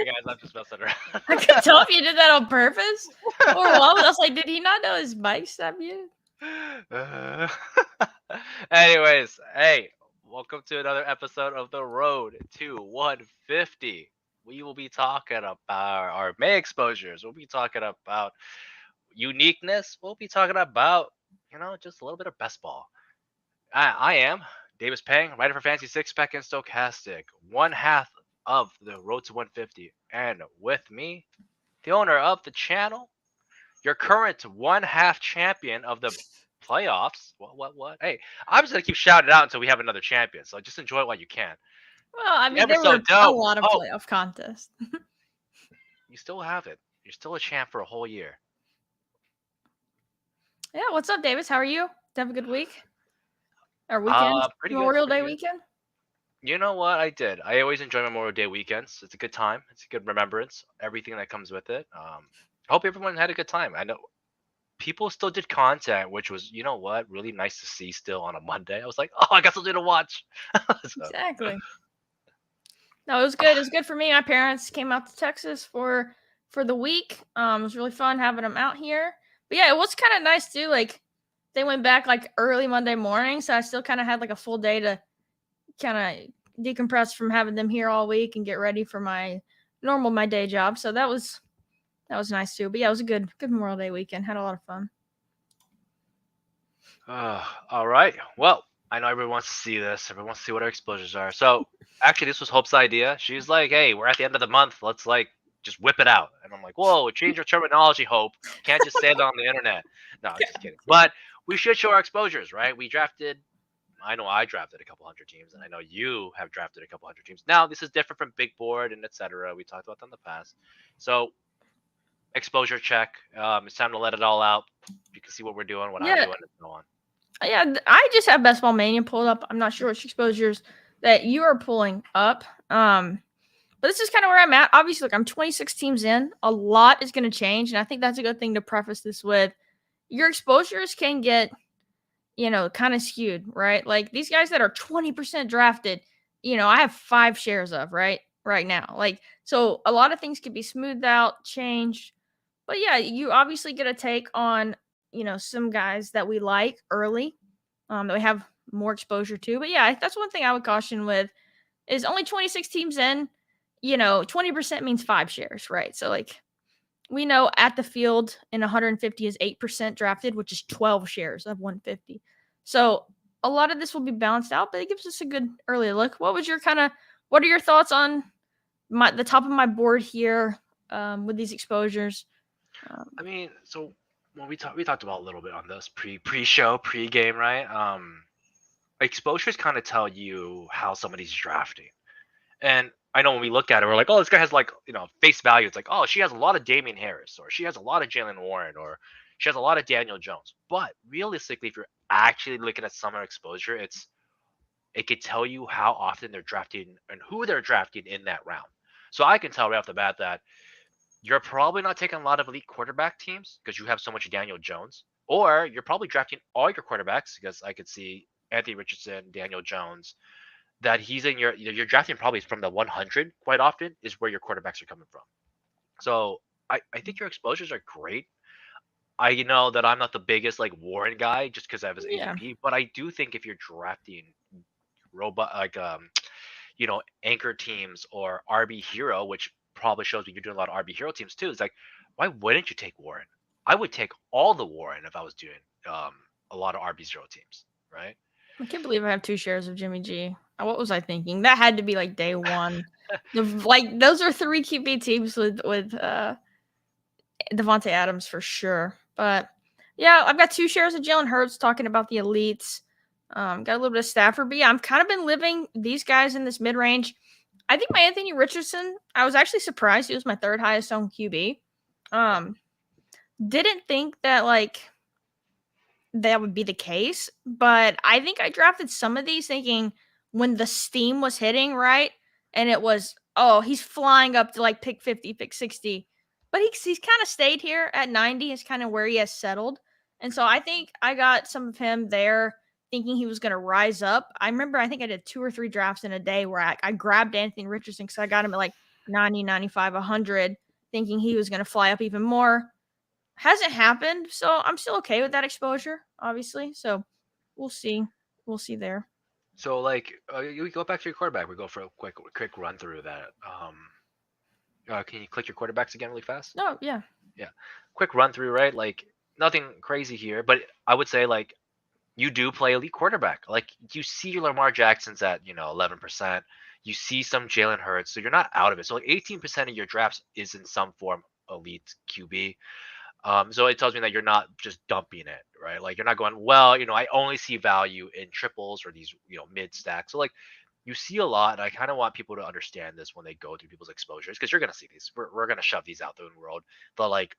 sorry, guys. I'm just messing around. I could tell if you did that on purpose. Or what? I was like, did he not know his mic's not muted? Anyways, hey, welcome to another episode of The Road to 150. We will be talking about our May exposures. We'll be talking about uniqueness. We'll be talking about, just a little bit of best ball. I am Davis Peng, writer for Fantasy Six Pack and Stochastic, one half of The Road to 150. And with me, the owner of the channel, your current one half champion of the playoffs. What? Hey, I'm just gonna keep shouting it out until we have another champion. So just enjoy it while you can. Well, I mean, Never there so were a dope. lot of Oh, playoff contests. you still have it. You're still a champ for a whole year. Yeah, what's up, Davis? How are you? Did you have a good week? Or weekend? Pretty Memorial good. Day weekend? You know what? I did. I always enjoy Memorial Day weekends. It's a good time. It's a good remembrance. Everything that comes with it. Hope everyone had a good time. I know people still did content, which was, you know what, really nice to see still on a Monday. I was like, oh, I got something to watch. So. Exactly. No, it was good. It was good for me. My parents came out to Texas for the week. It was really fun having them out here. But yeah, it was kind of nice too. Like they went back like early Monday morning, so I still kind of had like a full day to kind of decompress from having them here all week and get ready for my day job. So that was nice too. But yeah, it was a good Memorial Day weekend. Had a lot of fun. All right. Well, I know everyone wants to see this. Everyone wants to see what our exposures are. So actually, this was Hope's idea. She's like, hey, we're at the end of the month. Let's just whip it out. And I'm like, whoa, change your terminology, Hope. Can't just say it on the internet. No, I'm just kidding. But we should show our exposures, right? I know I drafted a couple hundred teams, and I know you have drafted a couple hundred teams. Now, this is different from Big Board and etc. We talked about that in the past. So, exposure check. It's time to let it all out. You can see what we're doing, what I'm doing, and so on. Yeah, I just have Best Ball Mania pulled up. I'm not sure which exposures that you are pulling up. But this is kind of where I'm at. Obviously, look, I'm 26 teams in. A lot is going to change, and I think that's a good thing to preface this with. Your exposures can get kind of skewed, right? Like these guys that are 20% drafted, I have 5 shares of right now. Like, so a lot of things could be smoothed out, changed. But yeah, you obviously get a take on, some guys that we like early, that we have more exposure to. But yeah, that's one thing I would caution with is only 26 teams in, 20% means 5 shares, right? So like, we know at the field in 150 is 8% drafted, which is 12 shares of 150. So a lot of this will be balanced out, but it gives us a good early look. What are your thoughts on the top of my board here with these exposures? I mean, so when we talked about a little bit on this pre-show, pre-game, right? Exposures kind of tell you how somebody's drafting. And I know when we look at it, we're like, oh, this guy has face value. It's like, oh, she has a lot of Damian Harris, or she has a lot of Jalen Warren, or she has a lot of Daniel Jones. But realistically, if you're actually looking at summer exposure, it could tell you how often they're drafting and who they're drafting in that round. So I can tell right off the bat that you're probably not taking a lot of elite quarterback teams because you have so much Daniel Jones, or you're probably drafting all your quarterbacks because I could see Anthony Richardson, Daniel Jones, that he's in your drafting probably from the 100 quite often is where your quarterbacks are coming from. So I think your exposures are great. I know that I'm not the biggest Warren guy just because I have his ADP, but I do think if you're drafting anchor teams or RB hero, which probably shows me you're doing a lot of RB hero teams too. It's like, why wouldn't you take Warren? I would take all the Warren if I was doing a lot of RB zero teams, right? I can't believe I have 2 shares of Jimmy G. What was I thinking? That had to be like day one. Those are 3 QB teams with Devontae Adams for sure. But yeah, I've got 2 shares of Jalen Hurts talking about the elites. Got a little bit of Stafford. But yeah, I've kind of been living these guys in this mid-range. I think my Anthony Richardson, I was actually surprised he was my 3rd highest owned QB. Didn't think that that would be the case, but I think I drafted some of these thinking when the steam was hitting, right? And it was, oh, he's flying up to pick 50, pick 60. But he's kind of stayed here at 90 is kind of where he has settled. And so I think I got some of him there thinking he was going to rise up. I remember I think I did 2 or 3 drafts in a day where I grabbed Anthony Richardson because I got him at 90, 95, 100, thinking he was going to fly up even more. Hasn't happened, so I'm still okay with that exposure, obviously. So we'll see. We'll see there. So like, we go back to your quarterback. We go for a quick run through that. Can you click your quarterbacks again really fast? Oh, yeah. Yeah, quick run through, right? Like nothing crazy here, but I would say like you do play elite quarterback. Like you see your Lamar Jackson's at 11%. You see some Jalen Hurts, so you're not out of it. So like 18% of your drafts is in some form elite QB. So it tells me that you're not just dumping it, right? Like you're not going, well, I only see value in triples or these, mid stacks. So like you see a lot, and I kind of want people to understand this when they go through people's exposures because you're gonna see these. We're gonna shove these out there in the world. But like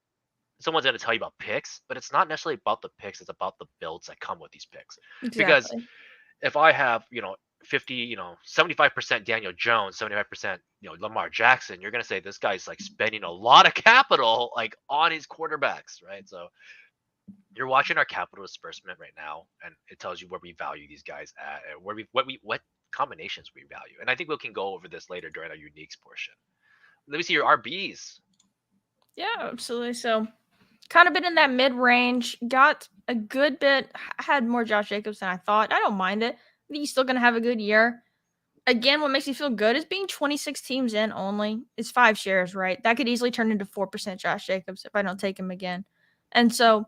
someone's gonna tell you about picks, but it's not necessarily about the picks, it's about the builds that come with these picks. Because Exactly. if I have, 50, 75% Daniel Jones, 75%, Lamar Jackson, you're going to say this guy's like spending a lot of capital like on his quarterbacks, right? So you're watching our capital disbursement right now, and it tells you where we value these guys at, and what combinations we value. And I think we can go over this later during our uniques portion. Let me see your RBs. Yeah, absolutely. So kind of been in that mid range. Got a good bit. Had more Josh Jacobs than I thought. I don't mind it. I think he's still going to have a good year. Again, what makes me feel good is being 26 teams in only. It's 5 shares, right? That could easily turn into 4% Josh Jacobs if I don't take him again. And so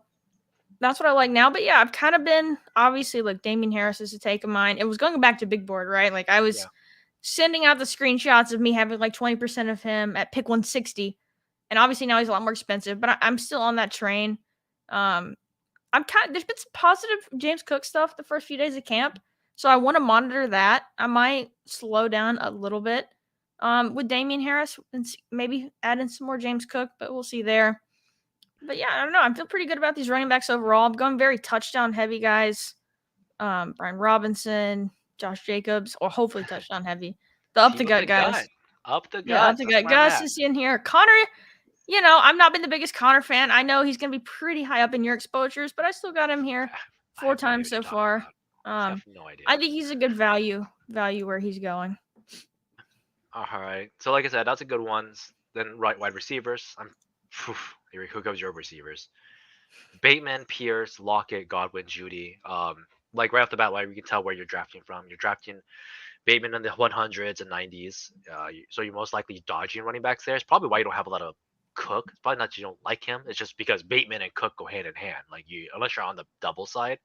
that's what I like now. But yeah, I've kind of been obviously like Damian Harris is a take of mine. It was going back to big board, right? Like I was Yeah. sending out the screenshots of me having like 20% of him at pick 160. And obviously now he's a lot more expensive, but I'm still on that train. There's been some positive James Cook stuff the first few days of camp. So I want to monitor that. I might slow down a little bit with Damian Harris and maybe add in some more James Cook, but we'll see there. But yeah, I don't know. I feel pretty good about these running backs overall. I'm going very touchdown heavy guys. Brian Robinson, Josh Jacobs, or hopefully touchdown heavy. The up the Team up gut the gut. guys. Up the Yeah, up guts. the That's gut. where I'm Gus at. is in here. Connor, I've not been the biggest Connor fan. I know he's going to be pretty high up in your exposures, but I still got him here I 4 have no idea times what you're so talking far. about. I have no idea. I think he's a good value where he's going. All right. So like I said, that's a good ones. Then wide receivers. Who goes your receivers? Bateman, Pierce, Lockett, Godwin, Judy. Like right off the bat, like we can tell where you're drafting from. You're drafting Bateman in the 100s and 90s. So you're most likely dodging running backs there. It's probably why you don't have a lot of Cook. It's probably not that you don't like him. It's just because Bateman and Cook go hand in hand. Like unless you're on the double side.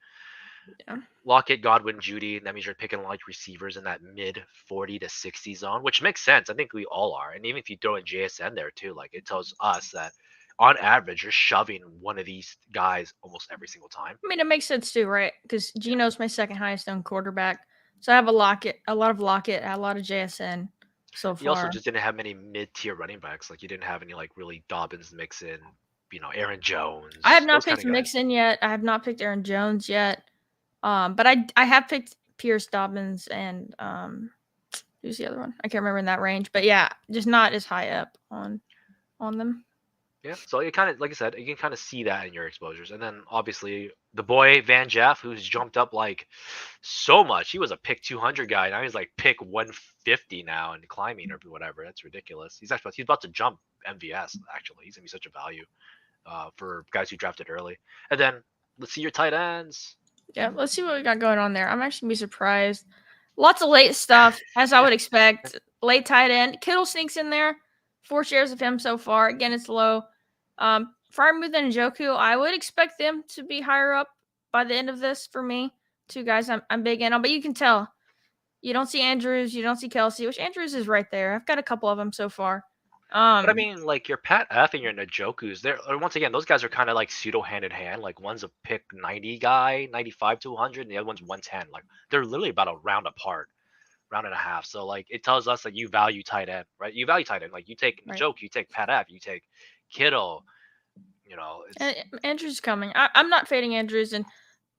Yeah. Lockett, Godwin, Judy. That means you're picking like receivers in that mid 40 to 60 zone, which makes sense. I think we all are. And even if you throw in JSN there too, like it tells us that on average you're shoving one of these guys almost every single time. I mean, it makes sense too, right? Because Geno's my second highest owned quarterback. So I have a lot of Lockett, a lot of JSN so You also far. just didn't have many mid-tier running backs. Like you didn't have any like really Dobbins, Mixon, Aaron Jones, I have not those kind picked of guys. Mixon yet. I have not picked Aaron Jones yet. But I have picked Pierce, Dobbins, and who's the other one? I can't remember in that range. But yeah, just not as high up on them. Yeah, so it kind of, like I said, you can kind of see that in your exposures, and then obviously the boy Van Jeff, who's jumped up like so much. He was a pick 200 guy, now he's like pick 150 now and climbing or whatever. That's ridiculous. He's about to jump MVS. Actually, he's gonna be such a value for guys who drafted early. And then let's see your tight ends. Yeah, let's see what we got going on there. I'm actually gonna be surprised. Lots of late stuff, as I would expect. Late tight end. Kittle sneaks in there. 4 shares of him so far. Again, it's low. Fryermuth and Njoku, I would expect them to be higher up by the end of this for me. 2 guys I'm big in on, but you can tell. You don't see Andrews, you don't see Kelsey, which Andrews is right there. I've got a couple of them so far. But I mean, like your Pat F and your Njoku's, they're once again those guys are kind of like pseudo hand in hand. Like one's a pick 90 guy, 95 to 100, and the other one's 110. Like they're literally about a round apart, round and a half. So like it tells us that you value tight end, right? You value tight end. Like you take Right. Njoku, you take Pat F, you take Kittle. Andrews is coming. I'm not fading Andrews, and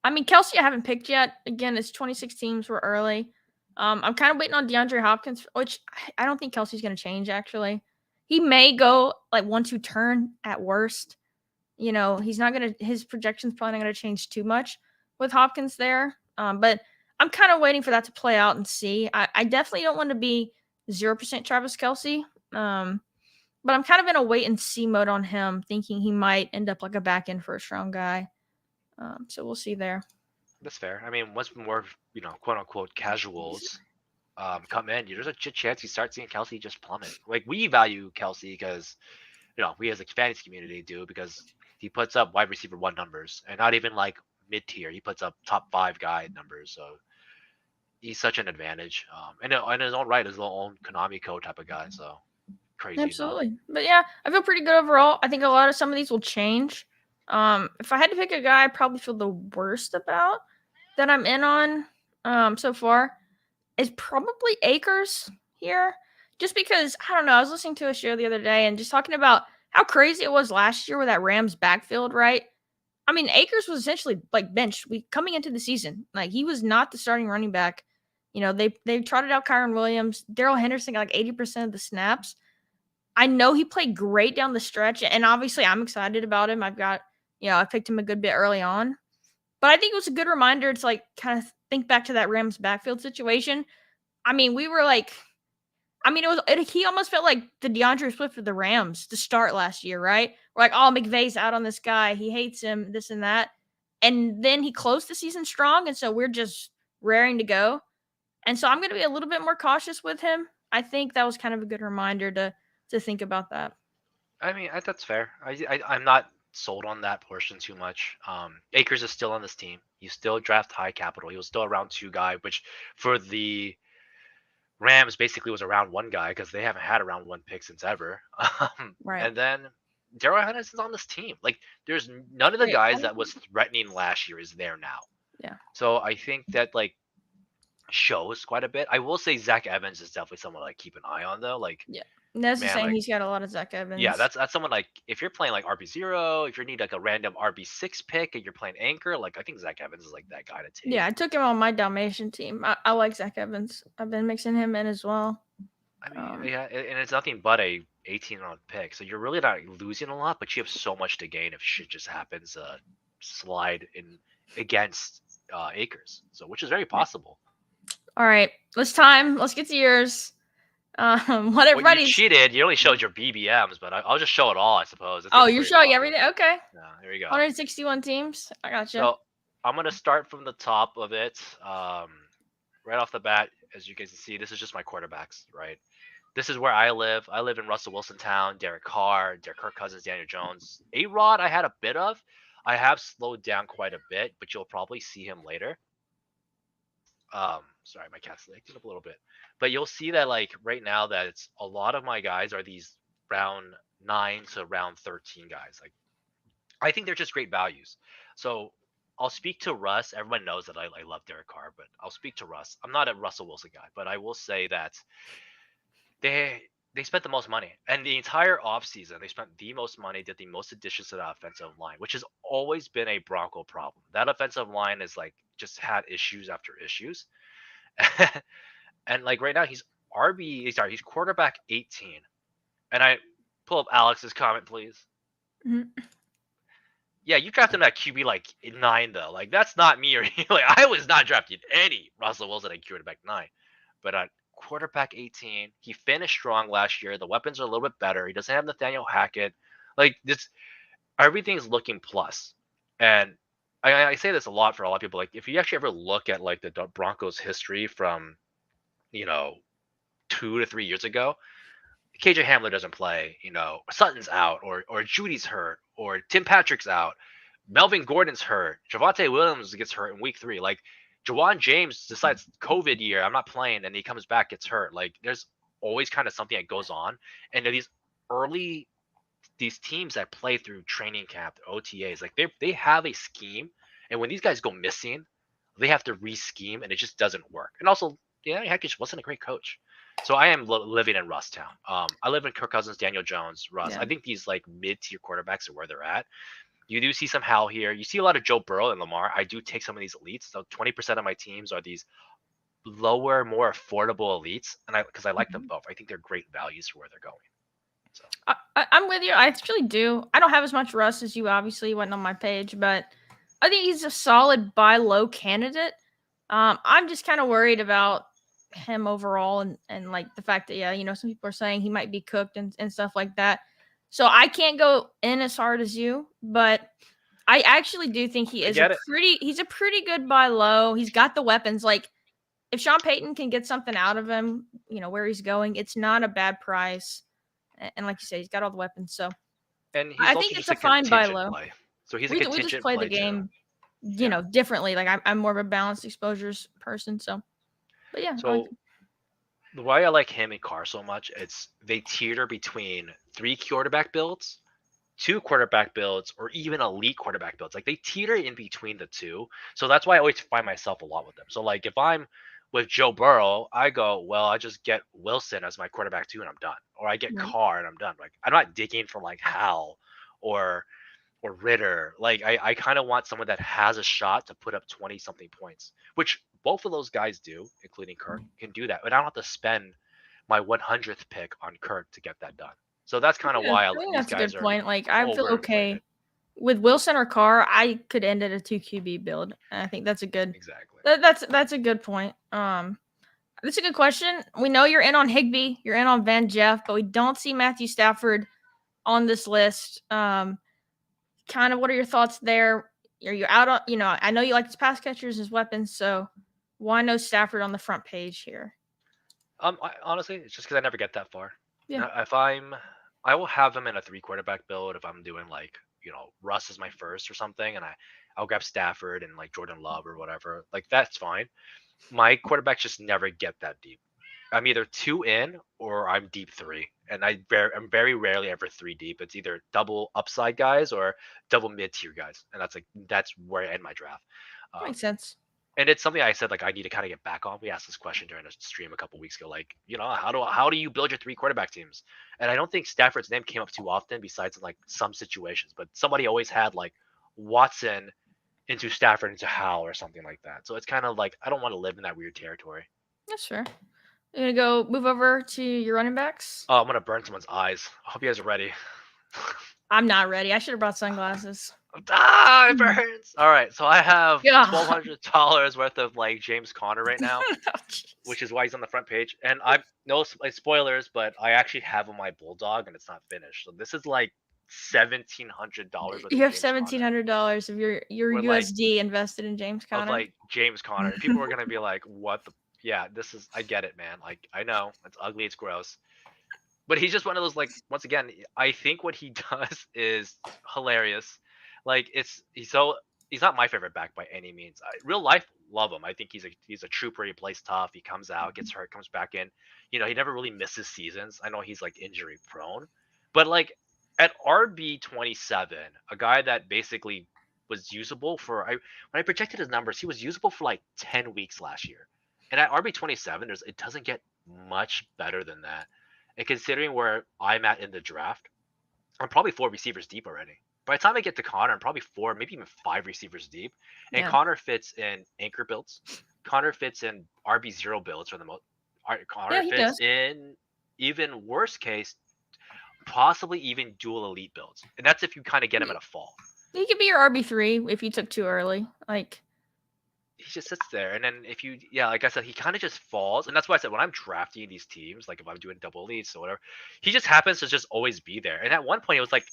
I mean Kelsey I haven't picked yet. Again, it's 26 teams. We're early. I'm kind of waiting on DeAndre Hopkins, which I don't think Kelsey's going to change. Actually, he may go like 1-2 turn at worst. He's not going to. His projection's probably not going to change too much with Hopkins there. But I'm kind of waiting for that to play out and see. I definitely don't want to be 0% Travis Kelsey. But I'm kind of in a wait and see mode on him, thinking he might end up like a back end first round guy. So we'll see there. That's fair. I mean, once more, quote unquote casuals come in, there's a chance you start seeing Kelsey just plummet. Like we value Kelsey because we as a fantasy community do because he puts up wide receiver 1 numbers and not even like mid tier. He puts up top 5 guy numbers. So he's such an advantage. And in his own right, his own Konami code type of guy. So crazy Absolutely. enough. But yeah, I feel pretty good overall. I think a lot of some of these will change. If I had to pick a guy I probably feel the worst about that I'm in on so far is probably Akers here. Just because, I don't know, I was listening to a show the other day and just talking about how crazy it was last year with that Rams backfield, right? I mean, Akers was essentially like benched coming into the season. Like he was not the starting running back. They trotted out Kyron Williams. Darrell Henderson got like 80% of the snaps. I know he played great down the stretch, and obviously I'm excited about him. I picked him a good bit early on. But I think it was a good reminder to like kind of think back to that Rams backfield situation. I mean, we were like, he almost felt like the DeAndre Swift of the Rams to start last year, right? We're like, oh, McVay's out on this guy. He hates him, this and that. And then he closed the season strong, and so we're just raring to go. And so I'm going to be a little bit more cautious with him. I think that was kind of a good reminder to think about that. I mean, that's fair. I'm not sold on that portion too much. Akers is still on this team. You still draft high capital. He was still a round 2 guy, which for the Rams basically was a round 1 guy because they haven't had a round 1 pick since ever. Right. And then Darrell Henderson's on this team. Like, there's none of the guys that was threatening last year is there now. Yeah. So I think that like shows quite a bit. I will say Zach Evans is definitely someone like keep an eye on though. Like, yeah. That's man, saying like, he's got a lot of Zach Evans. yeah, that's someone like if you're playing like RB0, if you need like a random RB6 pick and you're playing anchor, like I think Zach Evans is like that guy to take. Yeah, I took him on my Dalmatian team. I like Zach Evans. I've been mixing him in as well. I mean, yeah, and it's nothing but a 18-round pick, so you're really not losing a lot, but you have so much to gain if shit just happens. Slide in against Akers, so which is very possible. All right, let's get to yours. What everybody you cheated. You only showed your BBMs, but I'll just show it all, I suppose. You're showing everything. Okay. Yeah, here we go. 161 teams. I gotcha. So I'm gonna start from the top of it. Right off the bat, as you guys can see, this is just my quarterbacks, right? This is where I live. I live in Russell Wilson Town. Derek Carr, Kirk Cousins, Daniel Jones. A-Rod, I had a bit of. I have slowed down quite a bit, but you'll probably see him later. Sorry, my cat's acting up a little bit, but you'll see that like right now that it's a lot of my guys are these round 9 to round 13 guys. Like, I think they're just great values. So I'll speak to Russ. Everyone knows that I love Derek Carr, but I'll speak to Russ. I'm not a Russell Wilson guy, but I will say that they spent the most money. And the entire offseason, they spent the most money, did the most additions to the offensive line, which has always been a Bronco problem. That offensive line is like just had issues after issues. And like right now he's quarterback 18. And I pull up Alex's comment, please. Mm-hmm. Yeah, you drafted him at QB like 9 though. Like that's not me or like I was not drafting any Russell Wilson at quarterback 9. But at quarterback 18, he finished strong last year. The weapons are a little bit better. He doesn't have Nathaniel Hackett. Like this, everything's looking plus. And I say this a lot for a lot of people. Like if you actually ever look at like the Broncos history from 2 to 3 years ago, KJ Hamler doesn't play, Sutton's out, or Judy's hurt, or Tim Patrick's out, Melvin Gordon's hurt, Javonte Williams gets hurt in week 3. Like Jawan James decides COVID year, I'm not playing, and he comes back, gets hurt. Like there's always kind of something that goes on. And these teams that play through training camp, OTAs, like they have a scheme, and when these guys go missing, they have to re-scheme, and it just doesn't work. And also, Hackett just wasn't a great coach. So I am living in Russ Town. I live in Kirk Cousins, Daniel Jones, Russ. Yeah. I think these like mid-tier quarterbacks are where they're at. You do see some Hal here. You see a lot of Joe Burrow and Lamar. I do take some of these elites. So 20% of my teams are these lower, more affordable elites, and because I like them both. I think they're great values for where they're going. So I'm with you. I actually do. I don't have as much Russ as you. Obviously, went on my page, but I think he's a solid buy low candidate. I'm just kind of worried about him overall, and like the fact that some people are saying he might be cooked and stuff like that. So I can't go in as hard as you, but I actually do think I get it. he's a pretty good buy low. He's got the weapons. Like if Sean Payton can get something out of him, where he's going, it's not a bad price. And like you said, he's got all the weapons. So And he's I also think it's just a a fine buy contingent low. play. So he's a We just contingent play the play too. game, differently. Like I'm more of a balanced exposures person. So, but yeah, I like So the why I like him and Carr so much, it's they teeter between 3 quarterback builds, 2 quarterback builds, or even elite quarterback builds. Like they teeter in between the two. So that's why I always find myself a lot with them. So like if I'm with Joe Burrow, I go, well, I just get Wilson as my quarterback too, and I'm done. Or I get right. Carr and I'm done. Like I'm not digging for like Hal or Ritter. Like I kind of want someone that has a shot to put up 20 something points, which both of those guys do, including Kirk, can do that. But I don't have to spend my 100th pick on Kirk to get that done. So that's kind of Yeah, why I think these that's a guys good are point. Like I feel overinflated. okay with Wilson or Carr. I could end at a 2 QB build. And I think that's a good. Exactly. That's a good point. That's a good question. We know you're in on Higbee, you're in on Van Jeff, but we don't see Matthew Stafford on this list. Kind of, what are your thoughts there? Are you out on? I know you like his pass catchers, his weapons, so why no Stafford on the front page here? Honestly, it's just because I never get that far. Yeah, If I will have him in a 3 quarterback build if I'm doing like Russ is my first or something, and I'll grab Stafford and like Jordan Love or whatever. Like that's fine. My quarterbacks just never get that deep. I'm either 2 in or I'm deep 3, and I'm very rarely ever 3 deep. It's either double upside guys or double mid tier guys, and that's where I end my draft. Um, makes sense. and it's something I said like I need to kind of get back on. We asked this question during a stream a couple weeks ago, like how do you build your 3 quarterback teams? And I don't think Stafford's name came up too often, besides in like some situations, but somebody always had like Watson into Stafford into Howell or something like that. So it's kind of like I don't want to live in that weird territory. That's fair. You're gonna go move over to your running backs. Oh, I'm gonna burn someone's eyes. I hope you guys are ready. I'm not ready. I should have brought sunglasses. It burns. All right, so I have God. $1,200 worth of like James Conner right now, Oh, jeez. which is why he's on the front page. And I no like, spoilers, but I actually have on my Bulldog and it's not finished. So this is like $1,700 worth You of have James Conner. $1,700 of your We're like USD invested in James of Conner. like James Conner. People are gonna be like, "What the? Yeah, this is. I get it, man. Like I know it's ugly, it's gross, but he's just one of those like. Once again, I think what he does is hilarious. Like he's not my favorite back by any means. Real life, love him. I think he's a trooper. He plays tough. He comes out, gets hurt, comes back in. He never really misses seasons. I know he's like injury prone, but like at RB 27, a guy that basically was usable for when I projected his numbers, he was usable for like 10 weeks last year. And at RB 27, it doesn't get much better than that. And considering where I'm at in the draft, I'm probably 4 receivers deep already. By the time I get to Connor, I'm probably 4, maybe even 5 receivers deep. And Yeah. Connor fits in anchor builds. Connor fits in RB0 builds for the most. Yeah, Connor he fits does. in even worst case, possibly even dual elite builds. And that's if you kind of get him at a fall. He could be your RB3 if you took too early. Like, He just sits there, and then if you, yeah, like I said, he kind of just falls, and that's why I said when I'm drafting these teams, like if I'm doing double elites or whatever, he just happens to just always be there. And at one point, it was like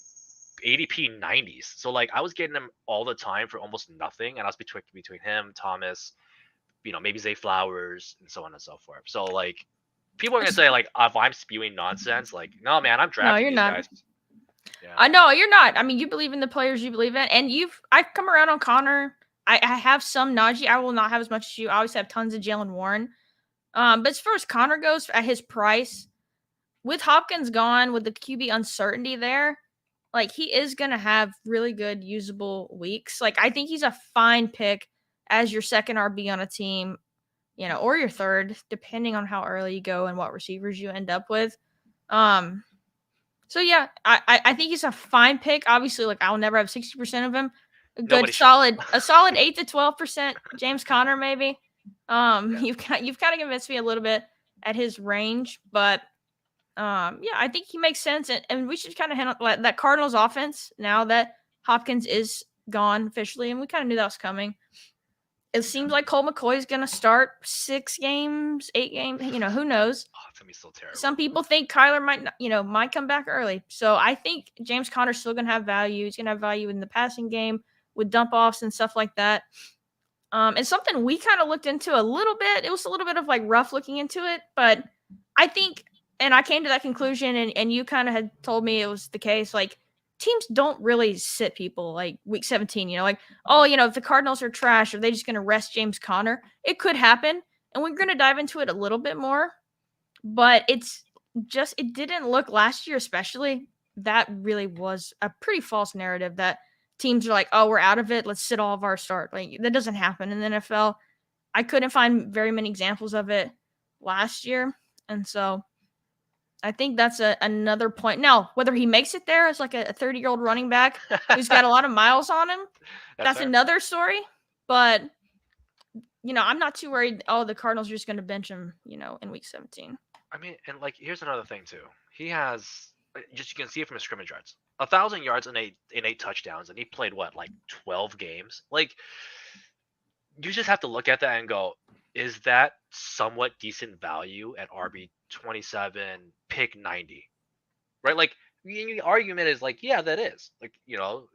ADP 90s, so like I was getting him all the time for almost nothing, and I was between him, Thomas, maybe Zay Flowers, and so on and so forth. So like people are gonna say like if I'm spewing nonsense, like no man, I'm no, drafting you're these not. guys. Yeah. I know you're not. I mean, you believe in the players you believe in, and I've come around on Connor. I have some Najee. I will not have as much as you. I always have tons of Jalen Warren. But as far as Connor goes, at his price, with Hopkins gone, with the QB uncertainty there, like he is gonna have really good usable weeks. Like I think he's a fine pick as your second RB on a team, or your third, depending on how early you go and what receivers you end up with. So yeah, I think he's a fine pick. Obviously, like I'll never have 60% of him. Nobody should. A solid 8 to 12% James Conner maybe. Yeah. You've kind of convinced me a little bit at his range, but yeah, I think he makes sense, and we should kind of handle that Cardinals offense now that Hopkins is gone officially, and we kind of knew that was coming. It seems like Colt McCoy is going to start 6 games, 8 games. Who knows? Oh, it's gonna be so terrible. Some people think Kyler might come back early. So I think James Conner's still going to have value. He's going to have value in the passing game with dump offs and stuff like that. It's something we kind of looked into a little bit. It was a little bit of like rough looking into it, but I think, and I came to that conclusion, and you kind of had told me it was the case. Like, teams don't really sit people like week 17, like, oh, if the Cardinals are trash, are they just going to rest James Conner? It could happen. And we're going to dive into it a little bit more, but it didn't look last year, especially. That really was a pretty false narrative that teams are like, oh, we're out of it, let's sit all of our start. Like, that doesn't happen in the NFL. I couldn't find very many examples of it last year. And so I think that's another point. Now, whether he makes it there as like a 30-year-old running back who's got a lot of miles on him, that's another story. But, I'm not too worried, oh, the Cardinals are just going to bench him, in week 17. I mean, and like, here's another thing too. He has just, you can see it from his scrimmage yards, 1,000 yards and eight touchdowns, and he played what, like 12 games. Like, you just have to look at that and go, is that somewhat decent value at RB 27, pick 90, right? Like, the argument is like, yeah, that is like,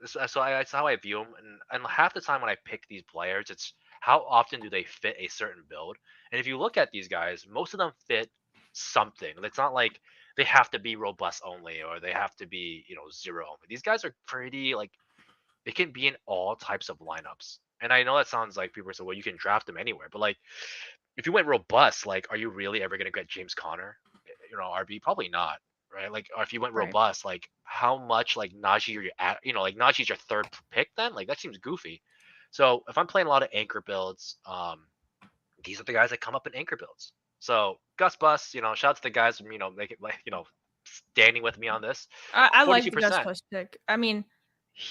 so that's how I view him. And half the time when I pick these players, it's how often do they fit a certain build. And if you look at these guys, most of them fit something. It's not like they have to be robust only, or they have to be, zero only. These guys are pretty, like, they can be in all types of lineups. And I know that sounds like people say, well, you can draft them anywhere, but like, if you went robust, like, are you really ever going to get James Conner, RB? Probably not, right? Like, or if you went robust, like, how much, like, Najee are you at? Like, Najee's your third pick then? Like, that seems goofy. So if I'm playing a lot of anchor builds, these are the guys that come up in anchor builds. So Gus Bus, shout out to the guys, make it, like, standing with me on this. I like the Gus Bus pick. I mean,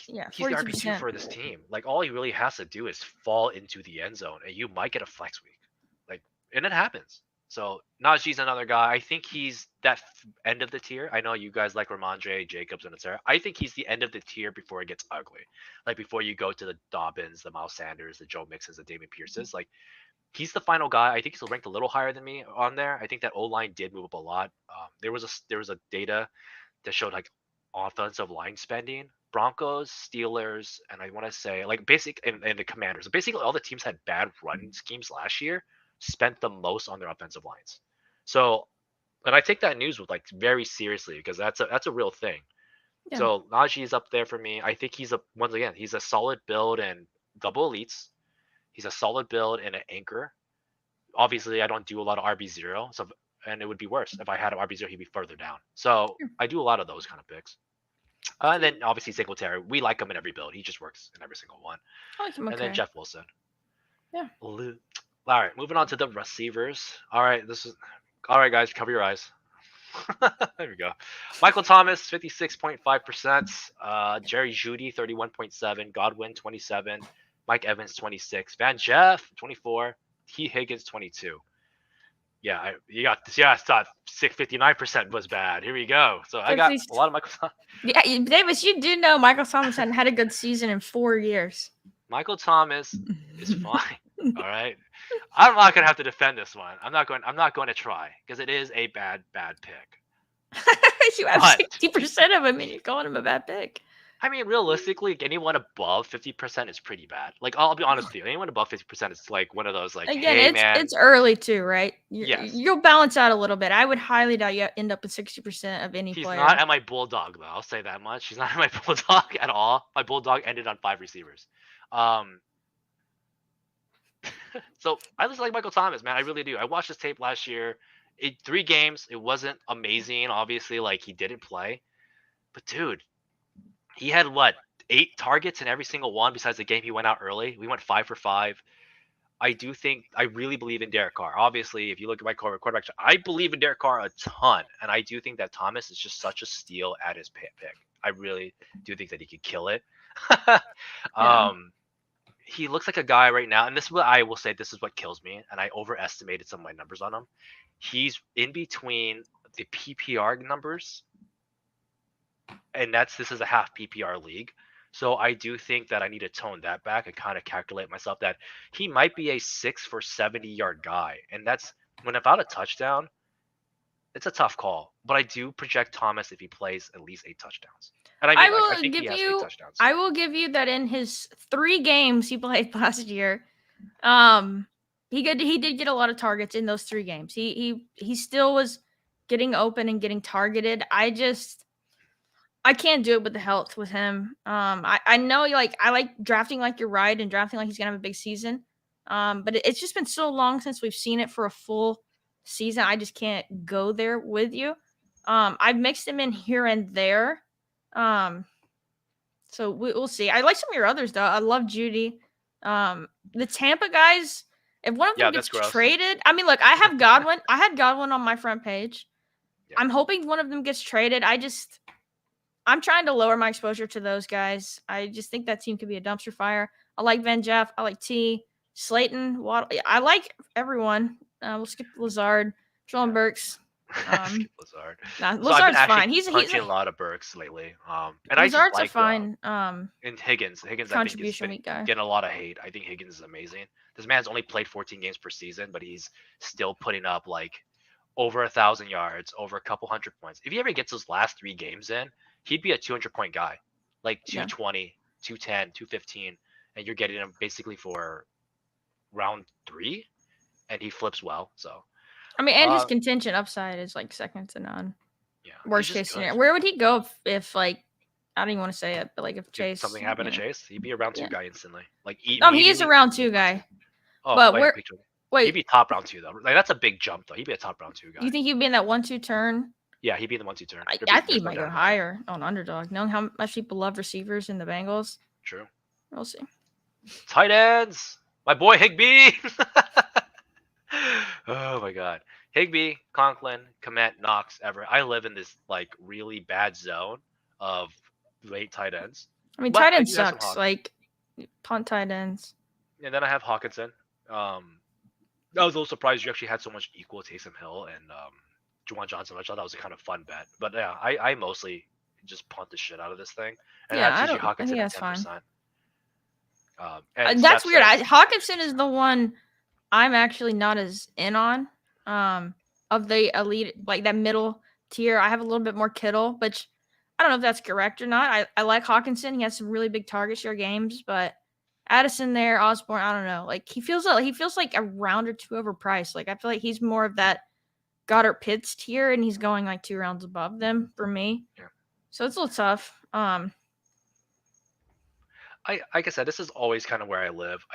yeah, he's the RB2 for this team. Like, all he really has to do is fall into the end zone, and you might get a flex week. Like, and it happens. So Najee's another guy. I think he's that end of the tier. I know you guys like Ramondre, Jacobs, and etc. I think he's the end of the tier before it gets ugly. Like, before you go to the Dobbins, the Miles Sanders, the Joe Mixons, the Damian Pierces. Like, he's the final guy. I think he's ranked a little higher than me on there. I think that O-line did move up a lot. There was a data that showed like offensive line spending. Broncos, Steelers, and I want to say like and the Commanders. Basically, all the teams had bad run schemes last year, spent the most on their offensive lines. So, and I take that news with like very seriously, because that's a real thing. Yeah. So Najee's up there for me. I think he's a solid build and double elites. He's a solid build and an anchor. Obviously, I don't do a lot of RB0, and it would be worse if I had an RB0. He'd be further down. So I do a lot of those kind of picks. And then obviously Singletary, we like him in every build. He just works in every single one. I like him. Okay. And then Jeff Wilson. Yeah. All right, moving on to the receivers. All right, guys, cover your eyes. There we go. Michael Thomas, 56.5%. Jerry Jeudy, 31.7%. Godwin, 27%. Mike Evans, 26%. Van Jeff, 24%. T. Higgins, 22%. Yeah, you got this. Yeah, I thought 59% was bad. Here we go. So I got a lot of Michael Thomas. Yeah, Davis, you do know Michael Thomas hadn't had a good season in 4 years. Michael Thomas is fine. All right. I'm not gonna have to defend this one. I'm not going to try, because it is a bad pick. You have 60% of him, and you're calling him a bad pick. I mean, realistically, anyone above 50% is pretty bad. Like, I'll be honest with you. Anyone above 50% is like one of those, like, again, hey, man. It's early too, right? Yes. You'll balance out a little bit. I would highly doubt you end up with 60% of any player. He's not at my Bulldog, though. I'll say that much. He's not at my Bulldog at all. My Bulldog ended on 5 receivers. So I just like Michael Thomas, man. I really do. I watched his tape last year. 3 games. It wasn't amazing. Obviously, like, he didn't play. But, dude, he had 8 targets in every single one besides the game he went out early. We went 5 for 5. I really believe in Derek Carr. Obviously, if you look at my quarterback, I believe in Derek Carr a ton. And I do think that Thomas is just such a steal at his pick. I really do think that he could kill it. Yeah. He looks like a guy right now, and this is what I will say, this is what kills me, and I overestimated some of my numbers on him. He's in between the PPR numbers, and this is a half PPR league. So I do think that I need to tone that back and kind of calculate myself that he might be a 6 for 70 yard guy, and that's when without a touchdown, it's a tough call. But I do project Thomas if he plays at least 8 touchdowns, and I I mean like I will think he give has 8 you touchdowns. I will give you that in his 3 games he played last year, he did get a lot of targets in those 3 games. He still was getting open and getting targeted. I can't do it with the health with him. I know I like drafting like you're right and drafting like he's gonna have a big season. But it's just been so long since we've seen it for a full season. I just can't go there with you. I've mixed him in here and there. Um, so we'll see. I like some of your others though. I love Judy. The Tampa guys. If one of them Yeah, gets that's gross. traded, I mean, look, I have Godwin. I had Godwin on my front page. Yeah. I'm hoping one of them gets traded. I'm trying to lower my exposure to those guys. I just think that team could be a dumpster fire. I like Van Jeff. I like T. Slayton. Waddle. I like everyone. We'll skip Lazard. Jalen Burks. Skip Lazard. Nah, So I've been Lazard's actually fine. He's punching a a lot of Burks lately. And I just Lazard's a like fine and Higgins. Higgins I think has contribution been week guy. getting a lot of hate. I think Higgins is amazing. This man's only played 14 games per season, but he's still putting up like over 1,000 yards, over a couple hundred points. If he ever gets those last 3 games in, he'd be a 200-point guy, like Yeah. 220, 210, 215, and you're getting him basically for round 3, and he flips well. So I mean, and his contingent upside is like second to none. yeah, Worst case scenario. Where would he go if like I don't even want to say it, but like if Chase something happened to Chase, he'd be a round 2 guy instantly. Like he is a round 2 guy. Oh, but wait, he'd be top round 2 though. Like that's a big jump though. He'd be a top round 2 guy. You think he'd be in that 1-2 turn? Yeah, he'd be in the 1-2 turn. I think he might go higher on Underdog. Knowing how much people love receivers in the Bengals. True. We'll see. Tight ends. My boy Higbee. Oh my god. Higbee, Conklin, Komet, Knox, Everett. I live in this like really bad zone of late tight ends. I mean, tight end sucks. Like punt tight ends. And then I have Hawkinson. I was a little surprised you actually had so much equal Taysom Hill and Juwan Johnson. I thought that was a kind of fun bet. But yeah, I mostly just punt the shit out of this thing. And yeah, I think that's fine. That's weird. Hawkinson is the one I'm actually not as in on. Of the elite, like that middle tier, I have a little bit more Kittle, but I don't know if that's correct or not. I like Hawkinson. He has some really big target share games, but Addison there, Osborne, I don't know. Like he feels like a round or 2 overpriced. Like I feel like he's more of that Goddard Pitts tier, and he's going like 2 rounds above them for me. Yeah. So it's a little tough. Like I said, this is always kind of where I live.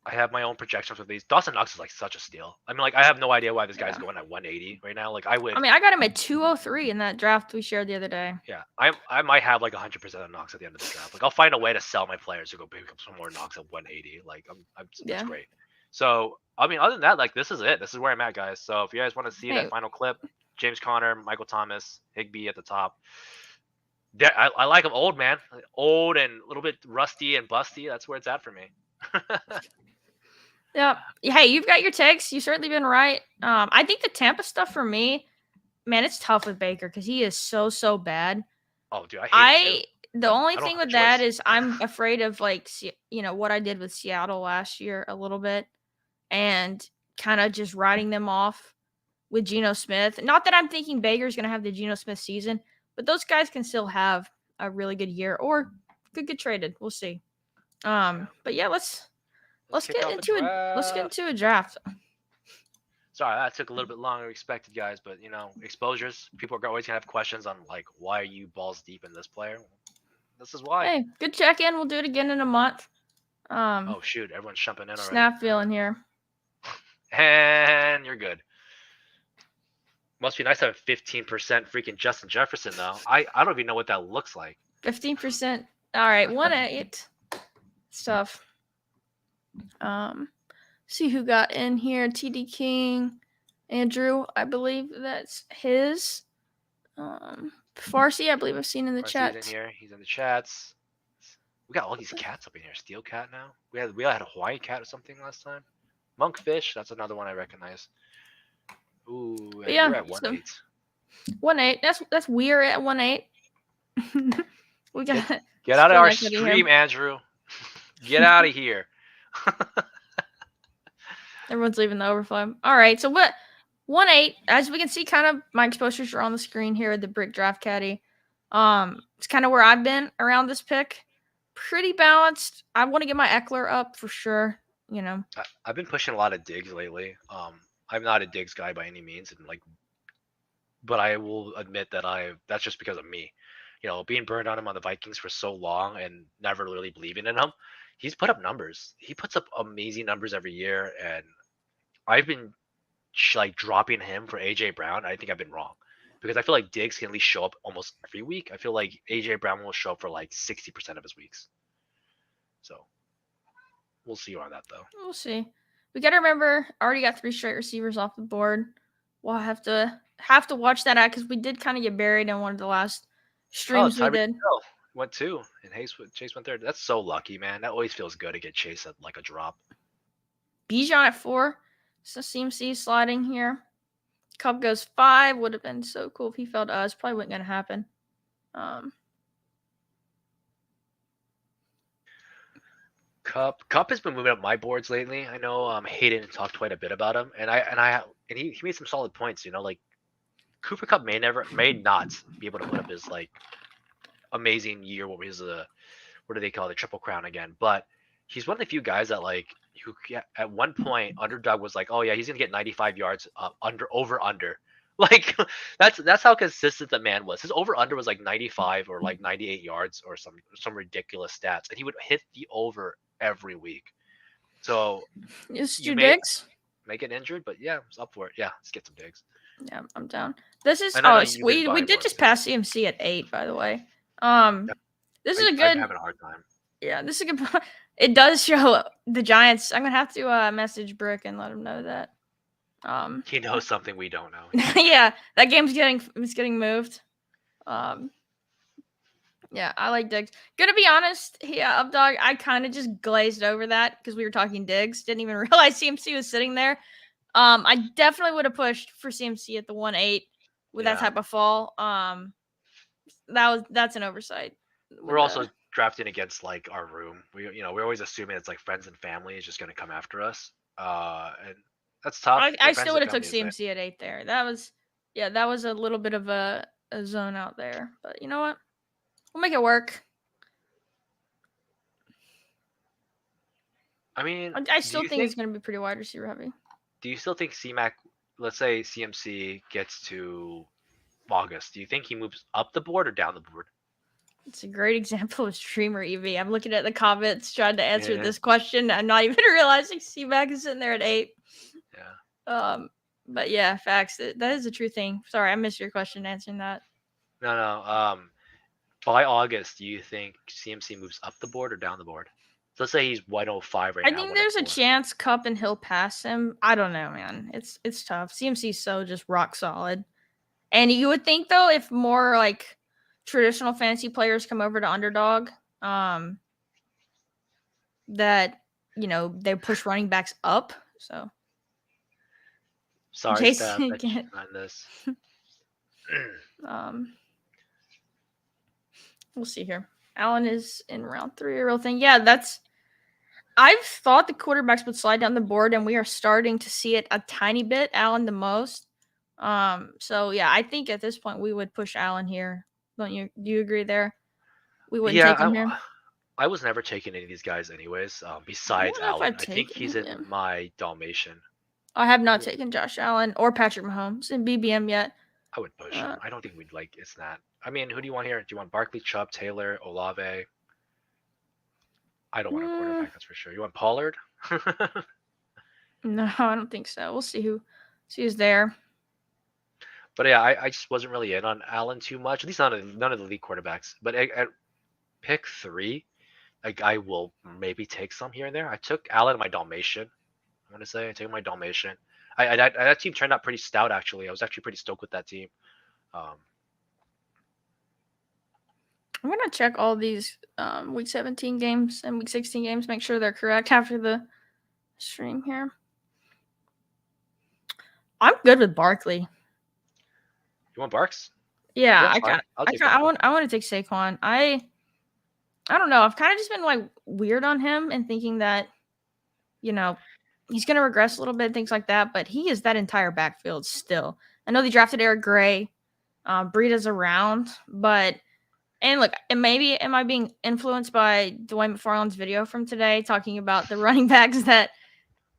I have my own projections with these. Dawson Knox is like such a steal. I mean, like I have no idea why this guy's going at 180 right now. Like I got him at 203 in that draft we shared the other day. Yeah, I might have like 100% of Knox at the end of the draft. Like I'll find a way to sell my players to go pick up some more Knox at 180. Like it's great. So I mean, other than that, like this is it. This is where I'm at, guys. So if you guys want to see that final clip, James Conner, Michael Thomas, Higbee at the top. I like him old, man. Old and a little bit rusty and busty. That's where it's at for me. Yeah. Hey, you've got your takes. You've certainly been right. I think the Tampa stuff for me, man, it's tough with Baker because he is so bad. Oh, dude, I hate him. The only thing with that is I'm afraid of like what I did with Seattle last year a little bit, and kind of just writing them off with Geno Smith. Not that I'm thinking Baker's going to have the Geno Smith season, but those guys can still have a really good year or could get traded. We'll see. But yeah, let's get into a draft. Sorry, that took a little bit longer than expected, guys. But exposures. People are always gonna have questions on like, why are you balls deep in this player? This is why. Hey, good check in. We'll do it again in a month. Oh shoot, everyone's jumping in already. Snap feeling here. And you're good. Must be nice to have 15% freaking Justin Jefferson though. I don't even know what that looks like. 15%. All right, 1-8 stuff. See who got in here. TD King, Andrew, I believe that's his. Farsi, I believe I've seen in the chat. He's in here. He's in the chats. We got all these cats up in here. Steel cat now. We had a Hawaii cat or something last time. Monkfish, that's another one I recognize. Ooh, yeah, we're at 1-8. 1-8. That's weird at 1-8. We got Get out of screen our equity here. stream, Andrew. Get out of here. Everyone's leaving the overflow. All right, so what? 1-8. As we can see, kind of my exposures are on the screen here. The brick draft caddy. It's kind of where I've been around this pick. Pretty balanced. I want to get my Eckler up for sure. You know, I've been pushing a lot of digs lately. I'm not a digs guy by any means, and but I will admit that that's just because of me. Being burned on him on the Vikings for so long and never really believing in him, he's put up numbers. He puts up amazing numbers every year, and I've been like dropping him for AJ Brown. I think I've been wrong because I feel like Diggs can at least show up almost every week. I feel like AJ Brown will show up for like 60% of his weeks. So we'll see on that though. we'll see. We got to remember, already got 3 straight receivers off the board. We'll have to watch that out because we did kind of get buried in one of the last streams we did. Went 2 and Chase went 3rd. That's so lucky, man. That always feels good to get Chase at like a drop. Bijan at 4. So CMC sliding here. Cup goes 5. Would have been so cool if he fell to us. Probably wasn't going to happen. Cup has been moving up my boards lately. I know Hayden talked quite a bit about him, and he made some solid points. Like Cooper Cup may not be able to put up his like amazing year what do they call it, the triple crown again, but he's one of the few guys that like who at one point Underdog was like, oh yeah, he's gonna get 95 yards under like that's how consistent the man was. His over under was like 95 or like 98 yards or some ridiculous stats, and he would hit the over every week. So you Diggs may get injured, but yeah, it's up for it. Yeah, let's get some digs. Yeah, I'm down. This is we did just pass CMC at 8, by the way. This is a good. I'm having a hard time. Yeah, this is a good. It does show the Giants. I'm gonna have to message Brick and let him know that. He knows something we don't know. Yeah, that game's getting moved. Yeah, I like Diggs. Gonna be honest, Updog, I kind of just glazed over that because we were talking Diggs. Didn't even realize CMC was sitting there. I definitely would have pushed for CMC at the 1-8 with that type of fall. That's an oversight. We're also drafting against like our room. We're always assuming it's like friends and family is just gonna come after us. And that's tough. I still would have took CMC at 8 there. That was a little bit of a zone out there. But you know what? We'll make it work. I mean, I still think it's going to be pretty wide receiver heavy. Do you still think C-Mac, let's say CMC gets to August, do you think he moves up the board or down the board? It's a great example of streamer EV. I'm looking at the comments trying to answer this question. I'm not even realizing C-Mac is sitting there at 8. Yeah. But yeah, facts. That is a true thing. Sorry, I missed your question answering that. No. By August, do you think CMC moves up the board or down the board? So let's say he's 105 right now. I think there's a chance Cup and Hill pass him. I don't know, man. It's tough. CMC's so just rock solid. And you would think though, if more like traditional fantasy players come over to Underdog, that they push running backs up. So sorry, Jason, on this. We'll see here. Allen is in round 3, a real thing. Yeah, I've thought the quarterbacks would slide down the board, and we are starting to see it a tiny bit. Allen the most. So yeah, I think at this point we would push Allen here. Don't you? Do you agree there? We wouldn't take him here. I was never taking any of these guys anyways. Besides Allen, I think he's in my Dalmatian. I have not taken Josh Allen or Patrick Mahomes in BBM yet. I would push him. I don't think we'd it's not. I mean, who do you want here? Do you want Barkley, Chubb, Taylor, Olave? I don't want a quarterback, that's for sure. You want Pollard? No, I don't think so. We'll see who's there. But yeah, I just wasn't really in on Allen too much. At least none of the league quarterbacks. But at pick 3, like I will maybe take some here and there. I took Allen in my Dalmatian. I want to say I took my Dalmatian. That team turned out pretty stout actually. I was actually pretty stoked with that team. I'm gonna check all these week 17 games and week 16 games, make sure they're correct after the stream here. I'm good with Barkley. You want Barks? Yeah, I want to take Saquon. I don't know. I've kind of just been like weird on him and thinking that, you know, he's going to regress a little bit, things like that. But he is that entire backfield still. I know they drafted Eric Gray. Breeda's around, but and look, and maybe am I being influenced by Dwayne McFarland's video from today talking about the running backs that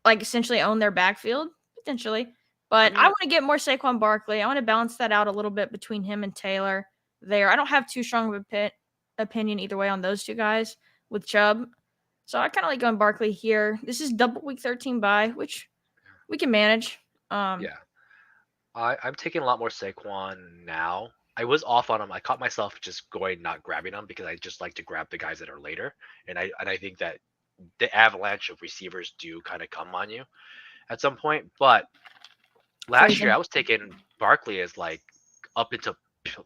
like essentially own their backfield potentially? I But I mean, want to get more Saquon Barkley. I want to balance that out a little bit between him and Taylor. There, I don't have too strong of a opinion either way on those two guys with Chubb. So I kind of like going Barkley here. This is double week 13 bye, which we can manage. Um, yeah, I'm taking a lot more Saquon now. I was off on him. I caught myself just going not grabbing him because I just like to grab the guys that are later, and I think that the avalanche of receivers do kind of come on you at some point. But last year I Phrasing. was taking Barkley as like up into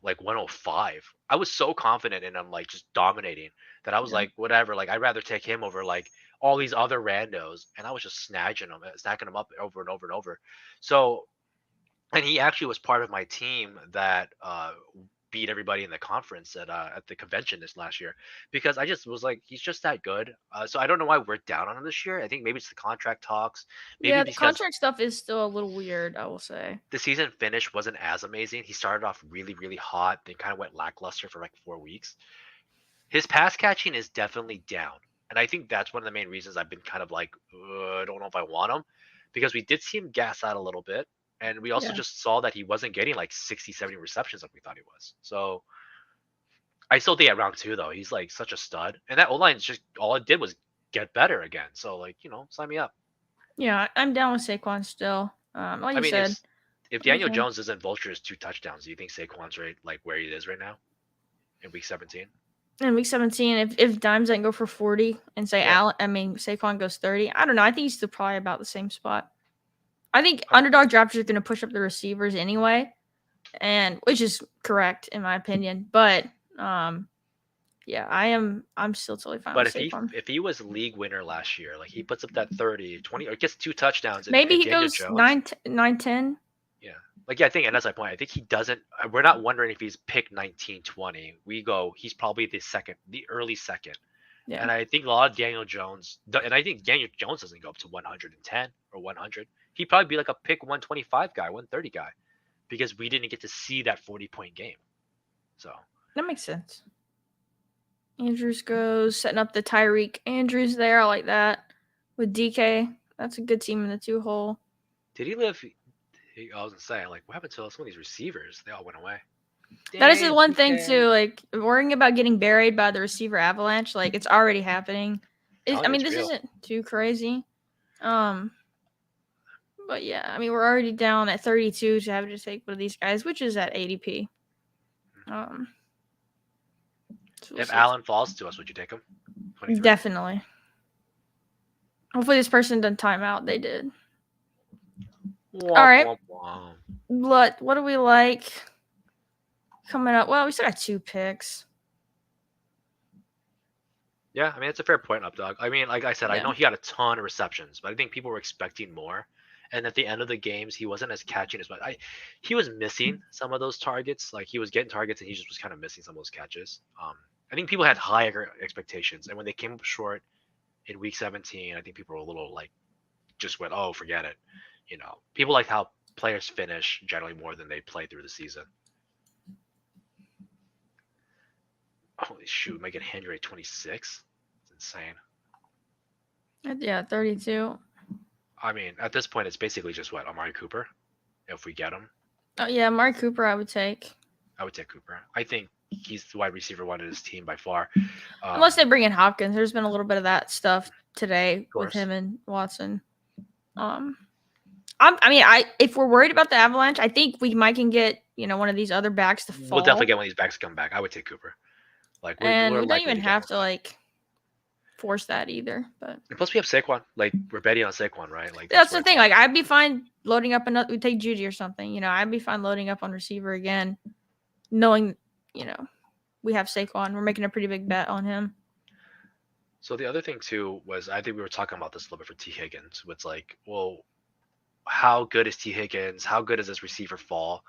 like 105. I was so confident in him, like just dominating that I was Yeah. like, whatever. Like I'd rather take him over like all these other randos, and I was just snacking them up over and over and over. So, and he actually was part of my team that beat everybody in the conference at the convention this last year because I just was like, he's just that good. So I don't know why we're down on him this year. I think maybe it's the contract talks, maybe Yeah, the because contract stuff is still a little weird, I will say. the season finish wasn't as amazing. He started off really, really hot, then kind of went lackluster for like 4 weeks. His pass catching is definitely down. And I think that's one of the main reasons I've been kind of like, I don't know if I want him because we did see him gas out a little bit. And we also Yeah. just saw that he wasn't getting like 60, 70 receptions like we thought he was. So I still think at round two, though, he's like such a stud. And that O line just all it did was get better again. So, like, sign me up. Yeah, I'm down with Saquon still. Like I you mean, said, if we Daniel can Jones doesn't vulture his 2 touchdowns, do you think Saquon's right like where he is right now in week 17? in week 17, if Dimes doesn't go for 40 and say Yeah. Allen, I mean Saquon goes 30, I don't know. I think he's still probably about the same spot. I think Um, underdog drafters are going to push up the receivers anyway, and which is correct in my opinion. But um, yeah, I'm still totally fine but with if he Saquon. if he was league winner last year, like he puts up that 30, 20, or gets 2 touchdowns Maybe and he Daniel goes Jones, 9, 9, 10. yeah. Like, yeah, I think, and that's my point. I think he doesn't, we're not wondering if he's picked 19, 20. We go, he's probably the early second. Yeah. And I think a lot of Daniel Jones, and I think Daniel Jones doesn't go up to 110 or 100. He'd probably be like a pick 125 guy, 130 guy, because we didn't get to see that 40-point game. So, That makes sense. Andrews goes setting up the Tyreek Andrews there. I like that with DK. That's a good team in the 2 hole. did he live? I was going to say, like, what happened to some of these receivers? They all went away. That is the Dang, one thing DK. too. Like worrying about getting buried by the receiver avalanche. Like it's already happening. Telling I you, mean, it's this real. isn't too crazy. Um, but yeah, I mean, we're already down at 32 to have to take one of these guys, which is at ADP. Um, so we'll If see. Allen falls to us, would you take him? 23. Definitely. Hopefully, this person doesn't time out. They did. All Womp, right. womp, womp. What do we like coming up? Well, we still got 2 picks. Yeah, I mean, it's a fair point, Updog. I mean, like I said, I Yeah. know he got a ton of receptions, but I think people were expecting more. And at the end of the games, he wasn't as catching as much. He was missing some of those targets. Like he was getting targets, and he just was kind of missing some of those catches. I think people had higher expectations, and when they came up short in week 17, I think people were a little like, just went, oh, forget it. People like how players finish generally more than they play through the season. Holy shoot, make it Henry at 26. It's insane. Yeah, 32. I mean, at this point, it's basically just what, Amari Cooper? If we get him, Oh yeah, Mark Cooper, I would take. I would take Cooper. I think he's the wide receiver one of his team by far. Unless they bring in Hopkins. There's been a little bit of that stuff today with Course. him and Watson. If we're worried about the Avalanche, I think we might can get one of these other backs to fall. We'll definitely get one of these backs to come back. I would take Cooper. Like and we're we don't likely even to get have more. to like force that either. But And plus, we have Saquon. Like we're betting on Saquon, right? Like that's the where it's thing. at. Like I'd be fine loading up another. We take Judy or something. I'd be fine loading up on receiver again, knowing we have Saquon. We're making a pretty big bet on him. So the other thing too was I think we were talking about this a little bit for T Higgins. It's like, well, how good is T Higgins? How good is this receiver fall?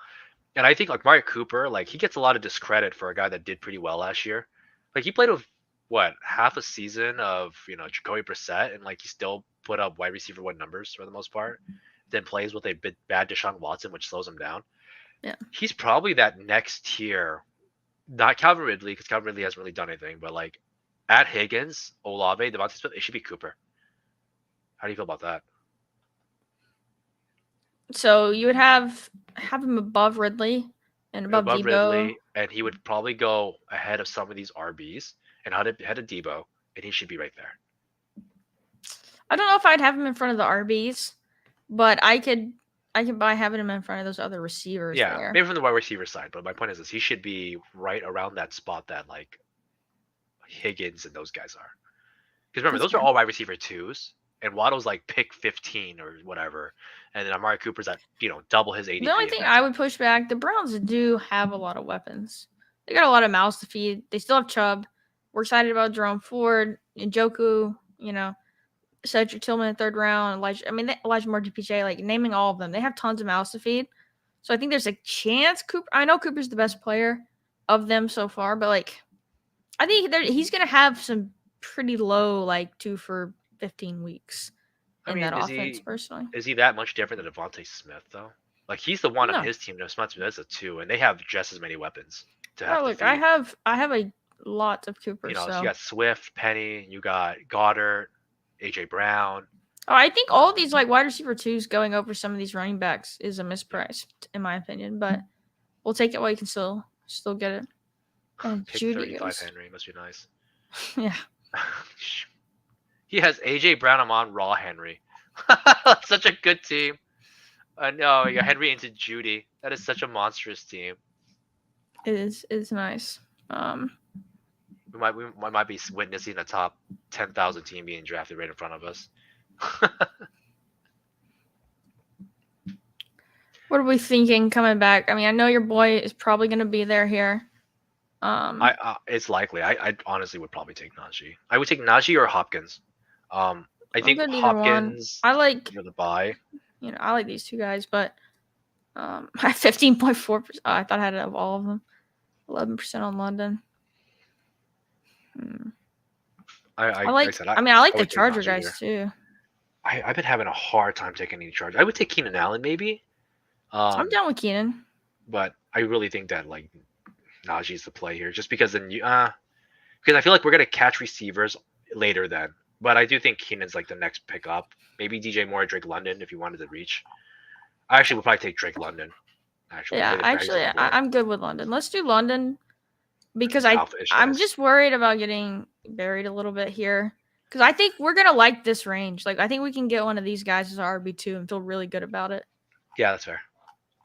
And I think like Mario Cooper, like he gets a lot of discredit for a guy that did pretty well last year. Like he played with what, half a season of Jacoby Brissett, and like he still put up wide receiver one numbers for the most part. Then plays with a bit bad Deshaun Watson, which slows him down. Yeah. He's probably that next tier, not Calvin Ridley, because Calvin Ridley hasn't really done anything, but like at Higgins, Olave, Devontae Smith, it should be Cooper. How do you feel about that? So you would have him above Ridley and above Debo. Ridley, and he would probably go ahead of some of these RBs and ahead of Debo, and he should be right there. I don't know if I'd have him in front of the RBs, but I could buy having him in front of those other receivers. Yeah, there. maybe from the wide receiver side, but my point is this: he should be right around that spot that like Higgins and those guys are. Because remember, those are all wide receiver twos, and Waddle's like pick 15 or whatever, and then Amari Cooper's at double his ADP. The only thing I would push back, the Browns do have a lot of weapons. They got a lot of mouths to feed. They still have Chubb. We're excited about Jerome Ford, Njoku, Cedric Tillman in third round, Elijah Moore, DPJ, like naming all of them. They have tons of mouths to feed. So I think there's a chance I know Cooper's the best player of them so far, but like I think he's going to have some pretty low, like 2 for 15 weeks in that offense, personally. Is he that much different than Devontae Smith, though? Like, he's the one on his team. Smith is a 2, and they have just as many weapons to have. Look, I have a lot of Cooper. So you got Swift, Penny, you got Goddard, AJ Brown. Oh, I think all of these like wide receiver 2s going over some of these running backs is a misprice, in my opinion. But we'll take it while you can still get it. And pick 35 Henry must be nice. Yeah. He has AJ Brown, Amon Raw, Henry. Such a good team. No, you got Henry into Judy. That is such a monstrous team. It is. It's nice. We might be witnessing a top 10,000 team being drafted right in front of us. What are we thinking coming back? I mean, I know your boy is probably going to be there here. It's likely. I honestly would probably take Najee. I would take Najee or Hopkins. I think Hopkins. I like the buy. I like these two guys, but I have 15.4%. I thought I had it of all of them. 11% on London. I like the Charger guys too. I've been having a hard time taking any Charger. I would take Keenan Allen maybe. I'm down with Keenan. But I really think that like Najee's the play here, just because because I feel like we're gonna catch receivers later then. But I do think Keenan's like the next pickup. Maybe DJ Moore, Drake London if you wanted to reach. I actually would probably take Drake London. I'm good with London. Let's do London because I'm just worried about getting buried a little bit here because I think we're gonna like this range. Like I think we can get one of these guys as our RB2 and feel really good about it. Yeah, that's fair.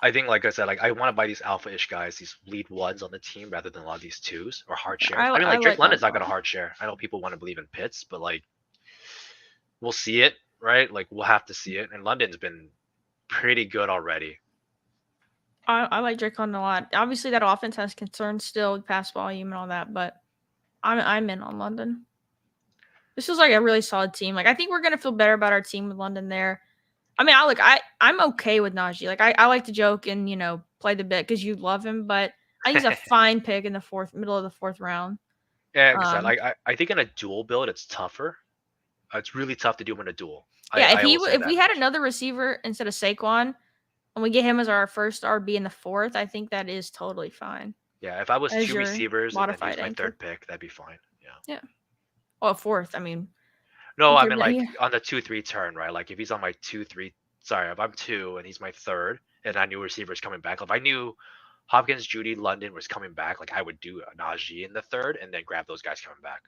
I think, like I said, like I want to buy these alpha-ish guys, these lead ones on the team, rather than a lot of these 2s or hard shares. I mean, Drake London's not gonna hard share. I know people want to believe in Pitts, but like we'll see it, right? Like we'll have to see it. And London's been pretty good already. I like Drake London a lot. Obviously, that offense has concerns still, pass volume and all that, but I'm in on London. This is like a really solid team. Like I think we're gonna feel better about our team with London there. I mean, I'm okay with Najee. Like I like to joke and play the bit because you love him, but I think he's a fine pick in the middle of the fourth round. Yeah, like I think in a dual build it's tougher. It's really tough to do him in a duel. Yeah, if we had another receiver instead of Saquon, and we get him as our first RB in the fourth, I think that is totally fine. Yeah, if I was 2 receivers and then use my third pick, that'd be fine. Yeah. Yeah. Well, fourth, I mean. No, I mean like on the 2-3 turn, right? Like if he's on my 2-3, sorry, if I'm 2 and he's my third, and I knew receivers coming back. If I knew Hopkins, Judy, London was coming back, like I would do a Najee in the third and then grab those guys coming back.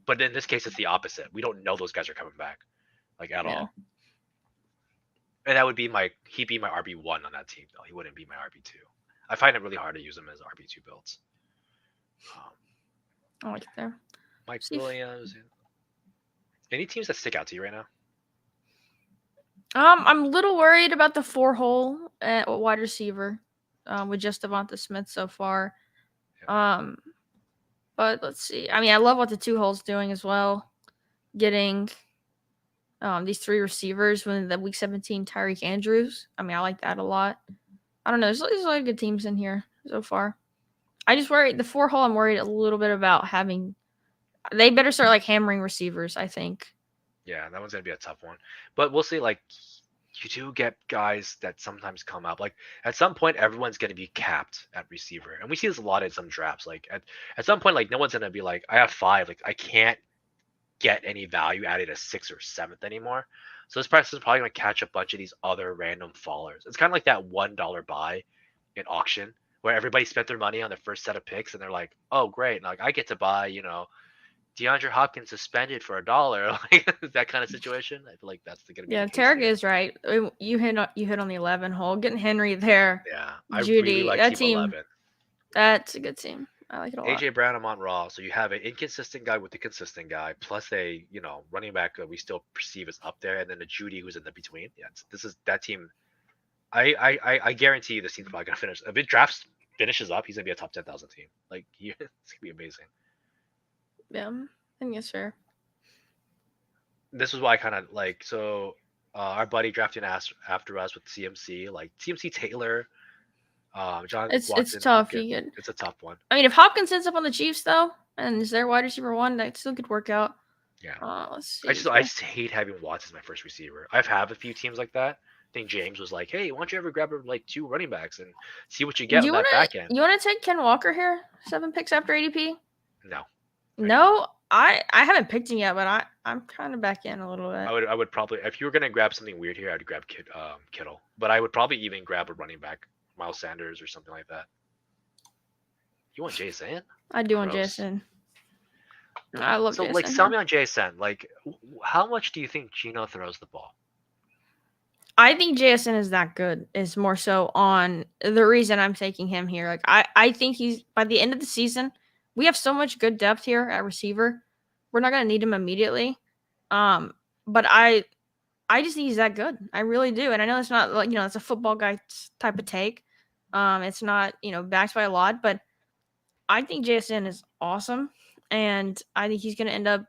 But in this case, it's the opposite. We don't know those guys are coming back, like at all. And that would be he'd be my RB1 on that team, though. He wouldn't be my RB2. I find it really hard to use him as RB2 builds. I like it there. Mike Williams. Any teams that stick out to you right now? I'm a little worried about the 4-hole at wide receiver with just Devonta Smith so far. Yeah. But let's see. I mean, I love what the 2-hole's doing as well. Getting these 3 receivers when the week 17 Tyreek Andrews. I mean, I like that a lot. I don't know. There's a lot of good teams in here so far. I just worry the 4-hole. I'm worried a little bit about having they better start like hammering receivers, I think. Yeah, that one's gonna be a tough one. But we'll see. Like, you do get guys that sometimes come up. Like at some point, everyone's gonna be capped at receiver, and we see this a lot in some drafts. Like at some point, like no one's gonna be like, I have five. Like I can't get any value out of a sixth or seventh anymore. So this person is probably gonna catch a bunch of these other random fallers. It's kind of like that $1 buy in auction where everybody spent their money on their first set of picks, and they're like, oh great, like I get to buy, DeAndre Hopkins suspended for $1, like that kind of situation. I feel like that's gonna be the Yeah, case Tarek here. is right. You hit on the 11 hole. Getting Henry there, Yeah, I really Judy. like That Team team, 11. that's a good team. I like it a lot. AJ Brown, I'm on Raw, so you have an inconsistent guy with a consistent guy, plus a running back that we still perceive as up there, and then a Judy who's in the between. Yeah, this is that team. I guarantee you this team's probably gonna finish. If it drafts finishes up, he's gonna be a top 10,000 team. Like it's gonna be amazing. Yeah, I think it's fair. This is why I kind of like so. Our buddy drafting after us with CMC, like CMC Taylor, John It's Watson, tough. Hopkins. You get. It's a tough one. I mean, if Hopkins ends up on the Chiefs though, and is their wide receiver one, that still could work out. Yeah. Let's see. I just hate having Watts as my first receiver. I've had a few teams like that. I think James was like, "Hey, why don't you ever grab like two running backs and see what you get Do on you that wanna back end?" you wanna take Ken Walker here? 7 picks after ADP. No, No, I haven't picked him yet, but I'm kind of back in a little bit. I would probably if you were gonna grab something weird here, I'd grab Kittle, but I would probably even grab a running back, Miles Sanders or something like that. You want Jason? I do want Gross. Jason. I love So Jason. like, sell me on Jason. Like, how much do you think Gino throws the ball? I think JSN is that good. Is more so on the reason I'm taking him here. Like I think he's by the end of the season, we have so much good depth here at receiver. We're not gonna need him immediately. But I just think he's that good. I really do. And I know it's not like it's a football guy type of take. It's not backed by a lot, but I think JSN is awesome, and I think he's gonna end up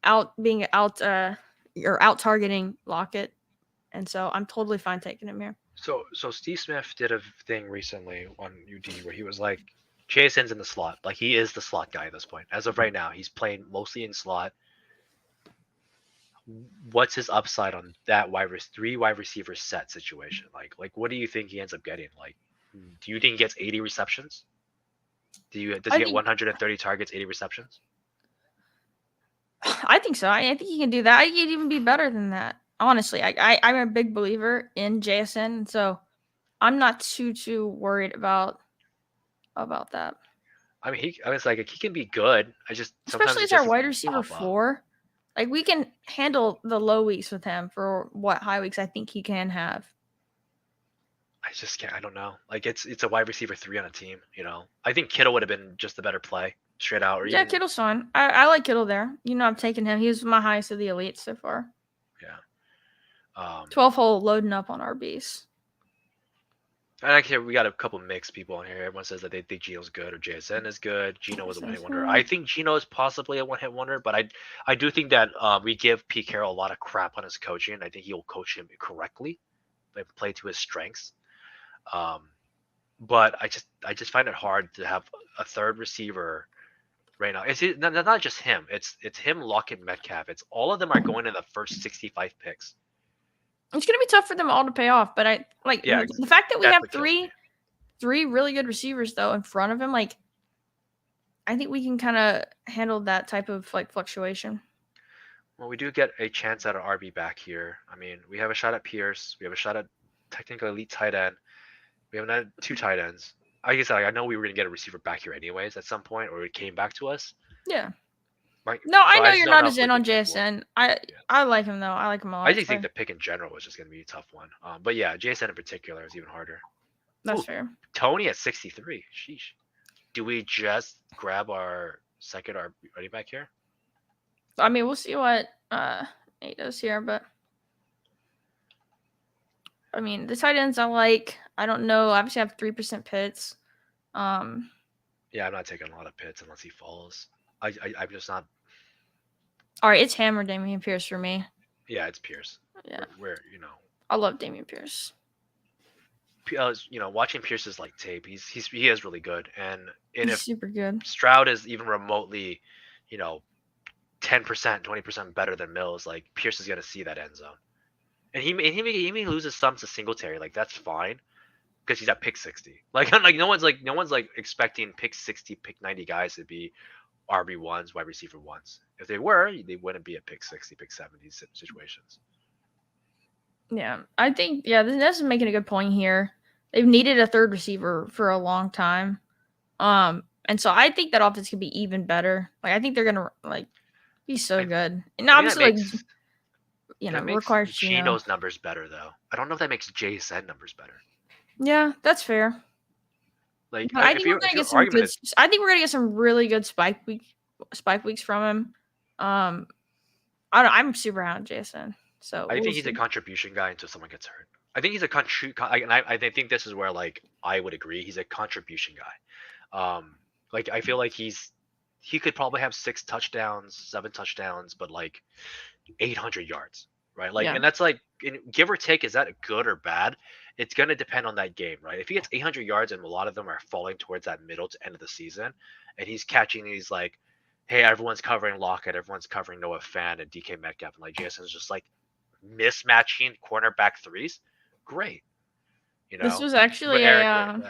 out targeting Lockett. And so I'm totally fine taking him here. So Steve Smith did a thing recently on UD where he was like, JSN's in the slot. Like he is the slot guy at this point. As of right now, he's playing mostly in slot. What's his upside on that three wide receiver set situation? Like what do you think he ends up getting? Like, do you think he gets 80 receptions? Does he get 130 targets, 80 receptions? I think so. I think he can do that. I think he'd even be better than that. Honestly, I'm a big believer in JSN, so I'm not too worried about that. I mean, it's like he can be good. I just especially as our wide receiver 4. Like we can handle the low weeks with him for what high weeks I think he can have. I just can't. I don't know. Like it's a wide receiver 3 on a team. I think Kittle would have been just the better play straight out. Or yeah, Kittle's fine. I like Kittle there. I'm taking him. He was my highest of the elite so far. Yeah. 12 hole loading up on RBs. And actually, we got a couple mixed people in here. Everyone says that they think Gino's good or JSN is good. Gino was a one-hit wonder. I think Gino is possibly a one-hit wonder, but I do think that we give Pete Carroll a lot of crap on his coaching. I think he'll coach him correctly, like play to his strengths. But I just find it hard to have a third receiver right now. It's not just him. It's him, Lockett, Metcalf. It's all of them are going in the first 65 picks. It's gonna be tough for them all to pay off, but I like the fact that we have three really good receivers though in front of him. Like, I think we can kind of handle that type of like fluctuation. Well, we do get a chance at an RB back here. I mean, we have a shot at Pierce. We have a shot at technically elite tight end. We haven't had 2 tight ends. I guess I know we were gonna get a receiver back here anyways at some point, or it came back to us. Yeah. I know you're not as in on JSN. I like him though. I like him a lot. I just think the pick in general was just going to be a tough one. But yeah, JSN in particular is even harder. That's fair. Tony at 63. Sheesh. Do we just grab our second running back here? I mean, we'll see what Nate does here, but I mean, the tight ends I don't know. Obviously, I have 3% Pitts. Yeah, I'm not taking a lot of Pitts unless he falls. I'm just not. All right, it's Ham or Dameon Pierce for me. Yeah, it's Pierce. Yeah. Where I love Dameon Pierce. watching Pierce's like tape, he is really good, and He's if super good. Stroud is even remotely, you know, 10%, 20% better than Mills, like Pierce is gonna see that end zone, and he may loses some to Singletary, like that's fine because he's at pick 60. Like no one's expecting pick 60, pick 90 guys to be RB1s, wide receiver ones. If they were, they wouldn't be at pick 60, pick 70 situations. Yeah, I think this is making a good point here. They've needed a third receiver for a long time, and so I think that offense could be even better. Like I think they're gonna like be so I, good, and I think that obviously like makes that makes requires Gino's numbers better though. I don't know if that makes JSN numbers better. Yeah, that's fair. Like But I if think we're your gonna if your get some argument good. is I think we're gonna get some really good spike weeks from him. Um, I'm super high on Jason, so I we'll think he's a see. contribution guy until someone gets hurt. I think he's a I think this is where like I would agree he's a contribution guy. Like I feel like he could probably have 6 touchdowns, 7 touchdowns, but like 800 yards, right? Like, Yeah, and that's like give or take. Is that good or bad? It's gonna depend on that game, right? If he gets 800 yards and a lot of them are falling towards that middle to end of the season, and he's catching these like, hey, everyone's covering Lockett, everyone's covering Noah Fan and DK Metcalf, and like Jason's just like mismatching cornerback threes, great, this was But actually Eric,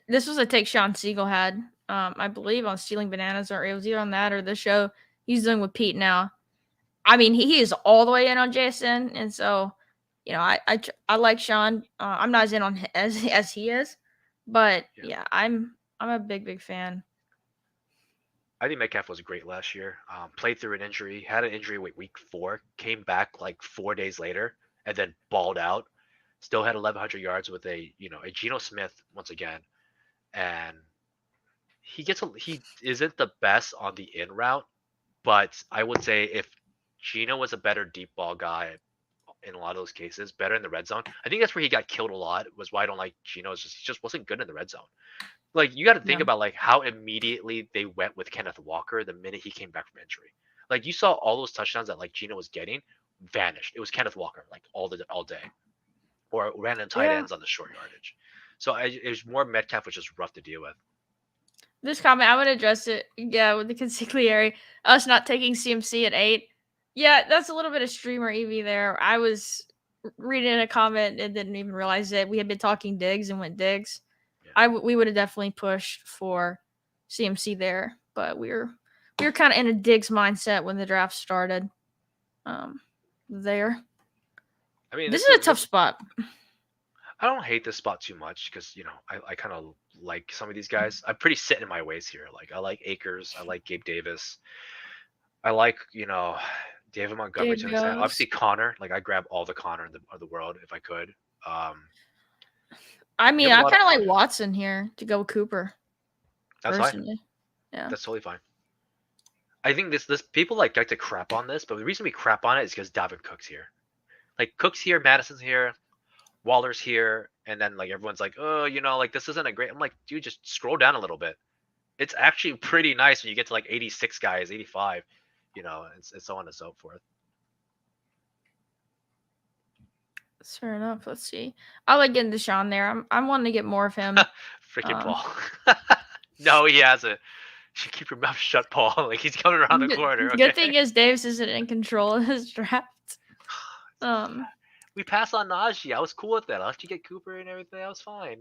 this was a take Sean Siegel had, I believe on Stealing Bananas, or it was either on that or the show he's doing with Pete now. I mean, he is all the way in on Jason, and so I like Sean. I'm not as in on as he is, but yeah, yeah, I'm a big fan. I think Metcalf was great last year. Played through an injury, had an injury week 4, came back like 4 days later, and then balled out. Still had 1,100 yards with a Geno Smith once again, and he isn't the best on the in route, but I would say if Geno was a better deep ball guy in a lot of those cases, better in the red zone. I think that's where he got killed a lot. Was why I don't like Geno. He just wasn't good in the red zone. Like you got to think Yeah, about like how immediately they went with Kenneth Walker the minute he came back from injury. Like you saw all those touchdowns that like Geno was getting vanished. It was Kenneth Walker like all day, or random tight yeah. ends on the short yardage. So it was more Metcalf, which is rough to deal with. This comment, I would address it. Yeah, with the consigliere, us not taking CMC at 8. Yeah, that's a little bit of streamer EV there. I was reading a comment and didn't even realize that we had been talking Diggs and went Diggs. Yeah. We would have definitely pushed for CMC there, but we were kind of in a Diggs mindset when the draft started. There. I mean, This is a tough spot. I don't hate this spot too much because I kind of like some of these guys. I'm pretty set in my ways here. Like I like Akers, I like Gabe Davis, I like David There Montgomery to an extent. goes. Obviously Connor, like I grab all the Connor of the world if I could. I You mean, have a I lot of kind of like fun. Watson here to go with Cooper That's fine. personally. Yeah. That's totally fine. I think this people like to crap on this, but the reason we crap on it is because Dalvin Cook's here. Like Cook's here, Madison's here, Waller's here, and then like everyone's like, oh, like this isn't a great. I'm like, dude, just scroll down a little bit. It's actually pretty nice when you get to like 86 guys, 85, and so on and so forth. Fair enough. Let's see. I like getting Deshaun there. I'm wanting to get more of him. Freaking Paul. No, he hasn't. You keep your mouth shut, Paul. Like he's coming around the corner. Okay. Good thing is Davis isn't in control of his draft. We passed on Najee. I was cool with that. I let you get Cooper and everything. I was fine.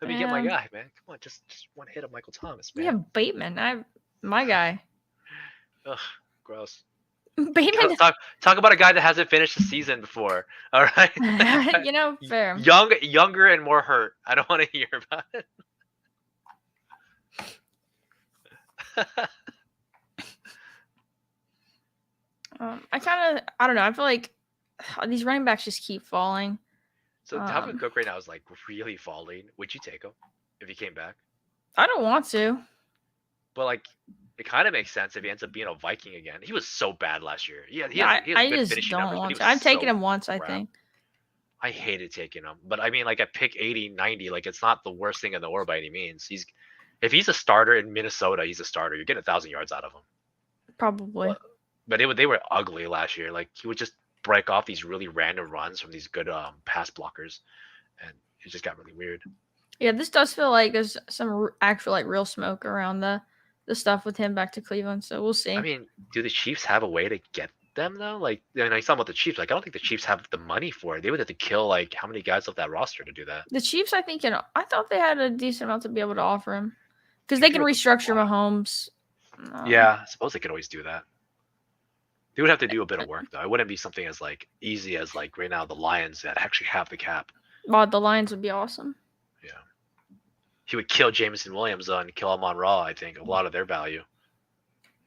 Let me get my guy, man. Come on, just one hit of Michael Thomas, man. Yeah, Bateman. My guy. Ugh, gross. Bateman. Talk about a guy that hasn't finished the season before. All right. Fair. Younger and more hurt. I don't want to hear about it. I don't know. I feel like these running backs just keep falling. So Dalvin Cook right now is like really falling. Would you take him if he came back? I don't want to. But like, it kind of makes sense if he ends up being a Viking again. He was so bad last year. Yeah, I just don't want to. I've taken him once, I think. I hated taking him, but I mean, like at pick 80, 90, like it's not the worst thing in the world by any means. If he's a starter in Minnesota, he's a starter. You're getting 1,000 yards out of him. Probably. But they were ugly last year. Like he would just break off these really random runs from these good pass blockers, and it just got really weird. Yeah, this does feel like there's some actual like real smoke around the stuff with him back to Cleveland. So we'll see. I mean, do the Chiefs have a way to get them though? Like, I talking about the Chiefs. Like, I don't think the Chiefs have the money for it. They would have to kill like how many guys off that roster to do that? The Chiefs, I think, I thought they had a decent amount to be able to offer him because You they feel can like restructure Mahomes. yeah, I suppose they could always do that. They would have to do a bit of work though. It wouldn't be something as like easy as like right now the Lions that actually have the cap. Well, the Lions would be awesome. Yeah, he would kill Jameson Williams and kill Amon Ra. I think a lot of their value.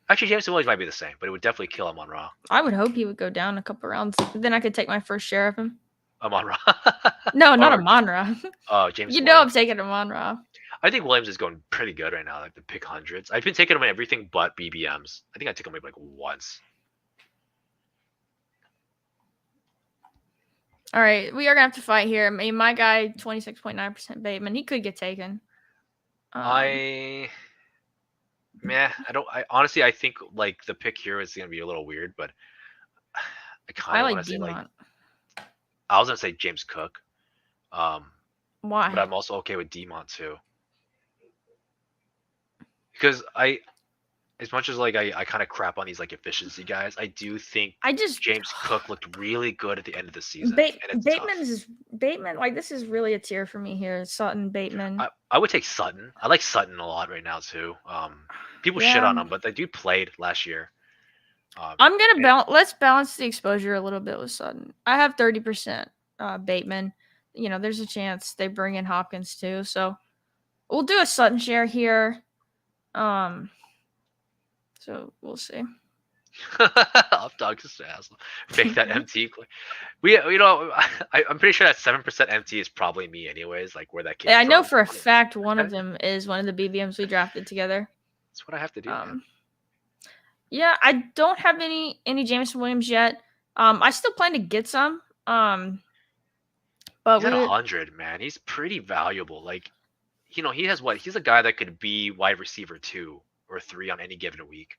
Actually, Jameson Williams might be the same, but it would definitely kill Amon Ra. I would hope he would go down a couple rounds. Then I could take my first share of him. Amon Ra. No, not Amon Ra. Oh, James. You know I'm taking Amon Ra. I think Williams is going pretty good right now, like the pick hundreds. I've been taking him in everything but BBMs. I think I took him maybe like once. All right, we are gonna have to fight here. I mean, my guy, 26.9% Bateman. He could get taken. I don't. I honestly, I think like the pick here is gonna be a little weird, but I kind of like want to say like Demont. I was gonna say James Cook. Why? But I'm also okay with Demont too. Because as much as like I kind of crap on these like efficiency guys, I do think James Cook looked really good at the end of the season. Bateman, like this is really a tier for me here. Sutton, Bateman. I would take Sutton. I like Sutton a lot right now too. People shit on him, but the dude played last year. I'm gonna let's balance the exposure a little bit with Sutton. I have 30% Bateman. You know, there's a chance they bring in Hopkins too. So we'll do a Sutton share here. So we'll see. Off dog just asshole. Fake that MT. I'm pretty sure that 7% MT is probably me anyways. Like where that came from. I know for a fact one of them is one of the BBMs we drafted together. That's what I have to do. Yeah, I don't have any Jameson Williams yet. I still plan to get some. But he's at 100, man. He's pretty valuable. Like, he has what? He's a guy that could be wide receiver 2 or 3 on any given week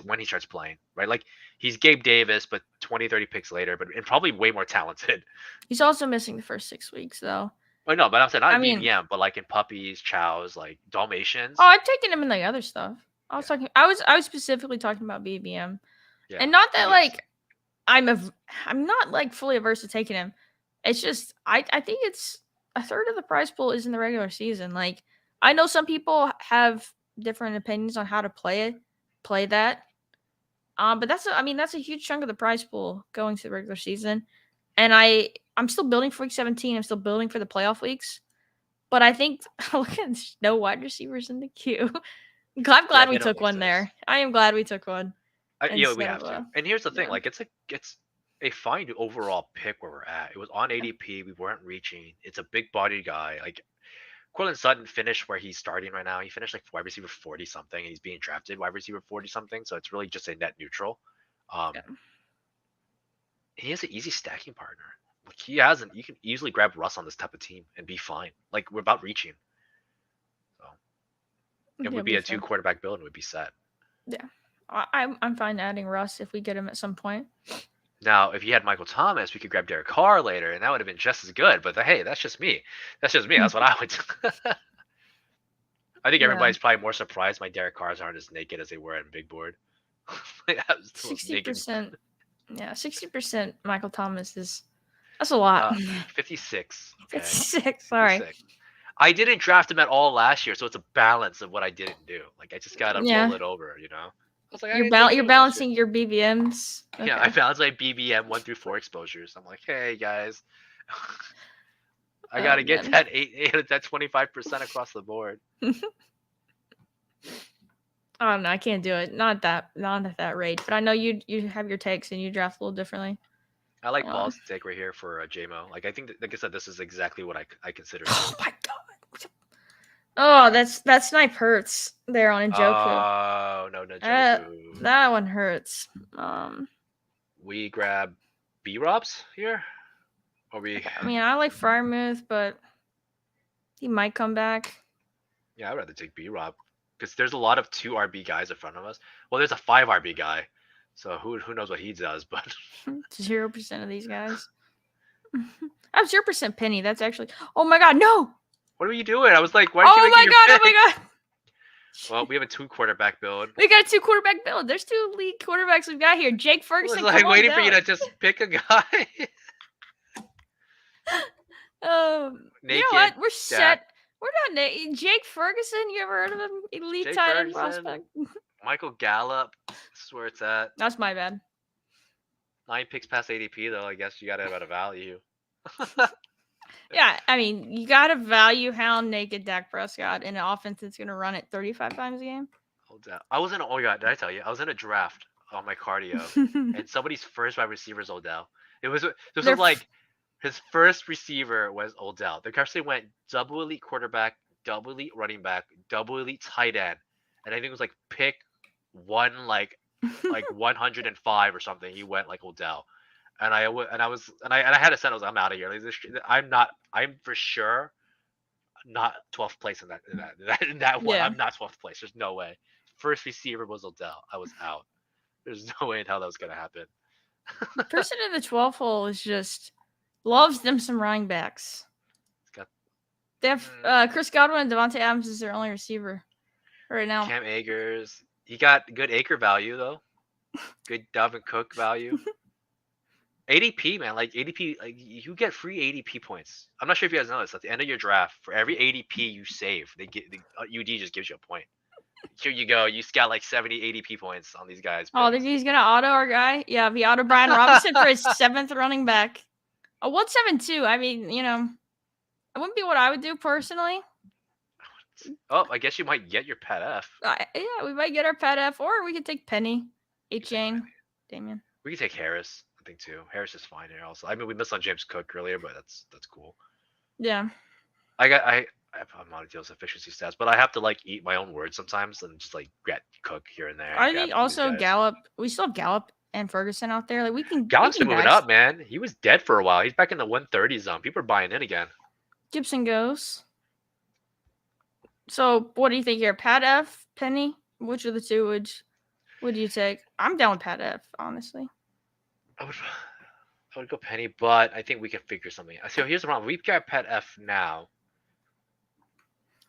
when he starts playing, right? Like, he's Gabe Davis, but 20, 30 picks later, and probably way more talented. He's also missing the first 6 weeks, though. Well, no, but I'm saying not in BBM, but like in puppies, chows, like Dalmatians. Oh, I've taken him in the other stuff. I was specifically talking about BBM, and not that like I'm not like fully averse to taking him. It's just I think it's a third of the prize pool is in the regular season. Like I know some people have different opinions on how to play that, but that's a huge chunk of the prize pool going to the regular season, and I'm still building for week 17. I'm still building for the playoff weeks, but I think look at no wide receivers in the queue. I'm glad we took one there. I am glad we took one. We have to. And here's the thing: like, it's a fine overall pick where we're at. It was on ADP. We weren't reaching. It's a big body guy. Like, Courtland Sutton finished where he's starting right now. He finished like wide receiver 40 something, and he's being drafted wide receiver 40 something. So it's really just a net neutral. He has an easy stacking partner. Like you can easily grab Russ on this type of team and be fine. Like we're about reaching. It would be a 2 quarterback build and would be set. Yeah. I'm fine adding Russ if we get him at some point. Now, if you had Michael Thomas, we could grab Derek Carr later, and that would have been just as good. But hey, that's just me. That's what I would do. I think everybody's probably more surprised my Derek Carrs aren't as naked as they were in Big Board. 60%. Yeah, 60% Michael Thomas that's a lot. 56. Okay. 56. Sorry. 56. I didn't draft him at all last year, so it's a balance of what I didn't do. Like I just gotta roll it over, I was like, you're balancing your BBMs. Okay. Yeah, I balanced my BBM 1 through 4 exposures. I'm like, hey guys, I gotta get that 25% across the board. Oh no, I can't do it. Not at that rate. But I know you have your takes and you draft a little differently. I like Paul's take right here for JMO. Like I think, like I said, this is exactly what I consider. Oh my god! Oh, that snipe hurts there on Njoku. Oh no, Njoku. That one hurts. We grab B-Robs here, or we. I mean, I like Freiermuth, but he might come back. Yeah, I'd rather take B-Rob because there's a lot of 2 RB guys in front of us. Well, there's a 5 RB guy. So who knows what he does, but 0% of these guys. I have 0% penny. That's actually. Oh my god, no! What were you doing? I was like, why did you Oh make my your god! pick? Oh my god! Well, we have a 2-quarterback build. We got a 2-quarterback build. There's 2 league quarterbacks we've got here. Jake I Ferguson. was like come on waiting for you down. to just pick a guy. You know Naked. what? We're Dak. set. We're not naked. Jake Ferguson. You ever heard of him? Elite Jake tight end Ferguson. prospect. Michael Gallup. That's where it's at. That's my bad. 9 picks past ADP though. I guess you got it at a value. Yeah, I mean, you got to value hound naked Dak Prescott in an offense that's going to run it 35 times a game. I was in. Oh my god! Did I tell you? I was in a draft on my cardio, and somebody's first wide receiver is Odell. This was like his first receiver was Odell. They actually went double elite quarterback, double elite running back, double elite tight end, and I think it was like pick one like 105 or something. He went like Odell, and I had to send. I was I'm out of here. Like, I'm for sure not 12th place in that one. Yeah. I'm not 12th place. There's no way. First receiver was Odell. I was out. There's no way in hell that was gonna happen. Person in the 12th hole is just loves them some running backs. They have Chris Godwin and Devontae Adams is their only receiver right now. Cam Akers. He got good acre value though. Good Dalvin Cook value. ADP, man, like ADP, like you get free ADP points. I'm not sure if you guys know this. At the end of your draft, for every ADP you save, UD just gives you a point. Here you go. You got like 70 ADP points on these guys. Oh, he's gonna auto our guy. Yeah, he auto Brian Robinson for his 7th running back. A 172. I mean, it wouldn't be what I would do personally. Oh, I guess you might get your pet F. Yeah, we might get our pet F, or we could take Penny, H-Chain, Damien. We could take Harris, I think too. Harris is fine here also. I mean, we missed on James Cook earlier, but that's cool. Yeah. I'm not a deals efficiency stats, but I have to like eat my own words sometimes and just like get Cook here and there. I think also Gallup. We still have Gallup and Ferguson out there. Like we can. Gallup's been moving up, man. He was dead for a while. He's back in the 130 zone. People are buying in again. Gibson goes. So what do you think here? Pat F, Penny? Which of the two would you take? I'm down with Pat F, honestly. I would go Penny, but I think we can figure something out. So here's the problem. We've got Pat F now.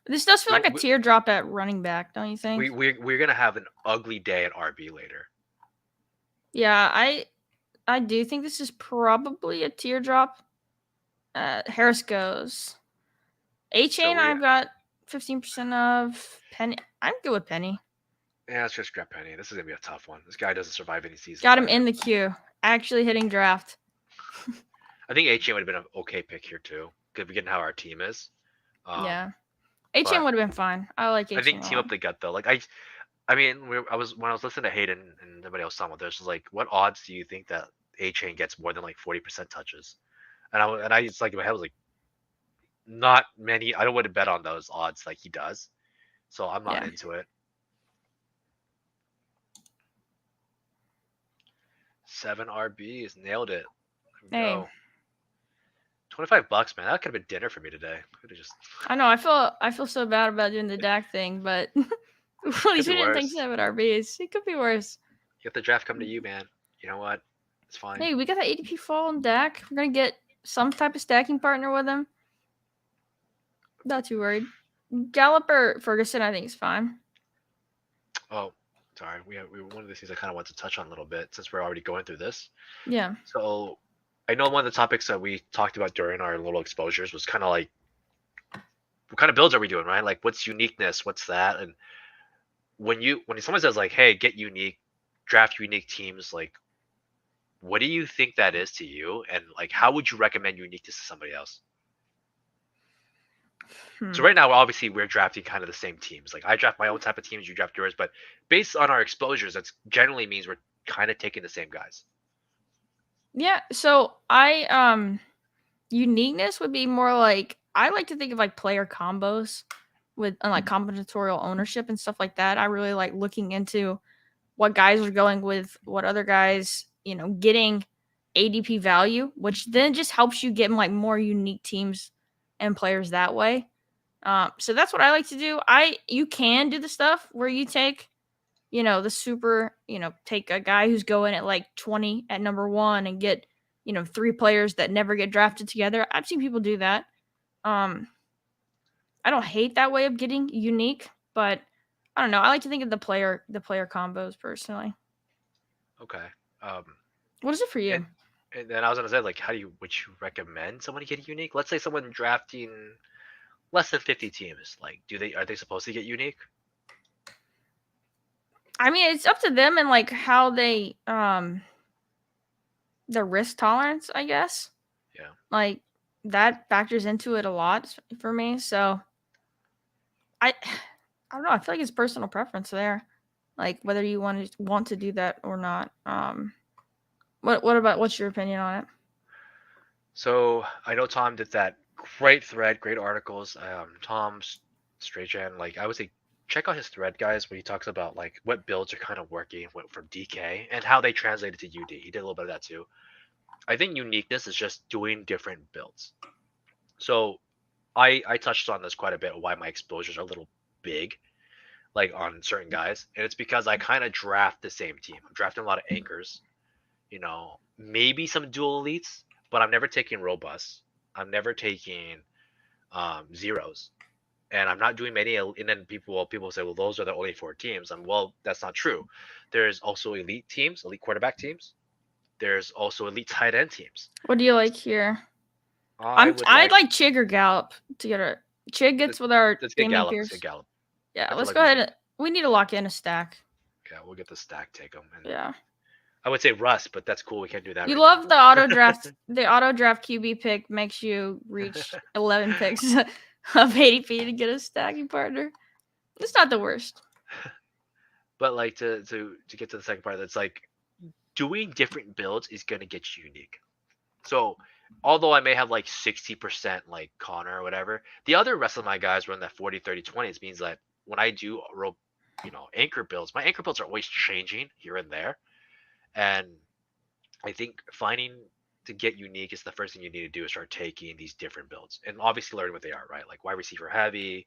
This does feel like a teardrop at running back, don't you think? We're gonna have an ugly day at RB later. Yeah, I do think this is probably a teardrop. Harris goes. A-Chain, I've got 15% of. Penny. I'm good with Penny. Yeah, let's just grab Penny. This is gonna be a tough one. This guy doesn't survive any season. Got him in the queue. Actually hitting draft. I think A-Chain would have been an okay pick here too, because we get how our team is. Yeah, A-Chain would have been fine. I like A-Chain. I think team up the gut though. Like I mean, when I was listening to Hayden and everybody else talking about this, was like, what odds do you think that A-Chain gets more than like 40% touches? And I just like in my head was like, not many. I don't want to bet on those odds like he does, so I'm not into it. 7 RBs, nailed it. There we go. $25, man. That could have been dinner for me today. Could have just. I know. I feel so bad about doing the Dak thing, but at least we didn't think 7 RBs. It could be worse. You have the draft come to you, man. You know what? It's fine. Hey, we got that ADP fall on Dak. We're gonna get some type of stacking partner with him. Not too worried. Gallup or Ferguson, I think is fine. Oh, sorry. We one of the things I kind of want to touch on a little bit since we're already going through this. Yeah. So I know one of the topics that we talked about during our little exposures was kind of like, what kind of builds are we doing, right? Like, what's uniqueness? What's that? And when someone says like, hey, get unique, draft unique teams, like, what do you think that is to you? And like, how would you recommend uniqueness to somebody else? So right now, obviously, we're drafting kind of the same teams. Like I draft my own type of teams, you draft yours, but based on our exposures, that generally means we're kind of taking the same guys. Yeah. So uniqueness would be more like, I like to think of like player combos with like combinatorial ownership and stuff like that. I really like looking into what guys are going with, what other guys, getting ADP value, which then just helps you get like more unique teams and players that way. So that's what I like to do. You can do the stuff where you take, the super, take a guy who's going at like 20 at number 1 and get, 3 players that never get drafted together. I've seen people do that. I don't hate that way of getting unique, but I don't know. I like to think of the player combos personally. Okay. What is it for you? And then I was gonna say, like, would you recommend someone getting unique? Let's say someone drafting less than 50 teams. Like, are they supposed to get unique? I mean, it's up to them and like how they their risk tolerance, I guess. Yeah. Like that factors into it a lot for me. So I don't know. I feel like it's personal preference there, like whether you want to do that or not. What's your opinion on it? So I know Tom did that great thread, great articles. Tom's straight gen. Like, I would say, check out his thread, guys, where he talks about like what builds are kind of working from DK and how they translated to UD. He did a little bit of that too. I think uniqueness is just doing different builds. So I touched on this quite a bit. Why my exposures are a little big, like on certain guys, and it's because I kind of draft the same team. I'm drafting a lot of anchors, maybe some dual elites, but I'm never taking robust. I'm never taking zeros, and I'm not doing many. And then people say, well, those are the only 4 teams. Well, that's not true. There's also elite teams, elite quarterback teams. There's also elite tight end teams. What do you like here? I'd like Chig or Gallup to get a Chig gets with our Damian Pierce. Let's get Gallup. Yeah, let's go ahead. We need to lock in a stack. Okay, we'll get the stack. Take them. Yeah. I would say Russ, but that's cool. We can't do that. You love the auto draft. The auto draft QB pick makes you reach 11 picks of ADP to get a stacking partner. It's not the worst. But like to get to the second part, that's like doing different builds is gonna get you unique. So although I may have like 60% like Connor or whatever, the other rest of my guys run that 40, 30, 20. It means that when I do anchor builds, my anchor builds are always changing here and there. And I think finding to get unique is the first thing you need to do is start taking these different builds and obviously learning what they are, right? Like wide receiver heavy,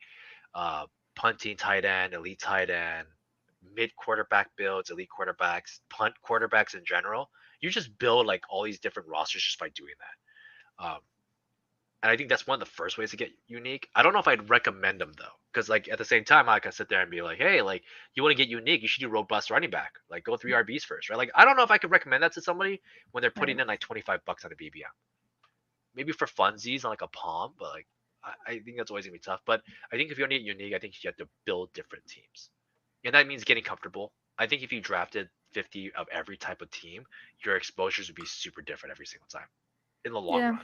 punting tight end, elite tight end, mid quarterback builds, elite quarterbacks, punt quarterbacks in general. You just build like all these different rosters just by doing that. And I think that's one of the first ways to get unique. I don't know if I'd recommend them though, because like at the same time, I can sit there and be like, hey, like you want to get unique, you should do robust running back. Like go 3 RBs first, right? Like I don't know if I could recommend that to somebody when they're putting in like $25 on a BBM. Maybe for funsies on like a palm, but like I think that's always gonna be tough. But I think if you want to get unique, I think you have to build different teams, and that means getting comfortable. I think if you drafted 50 of every type of team, your exposures would be super different every single time in the long run.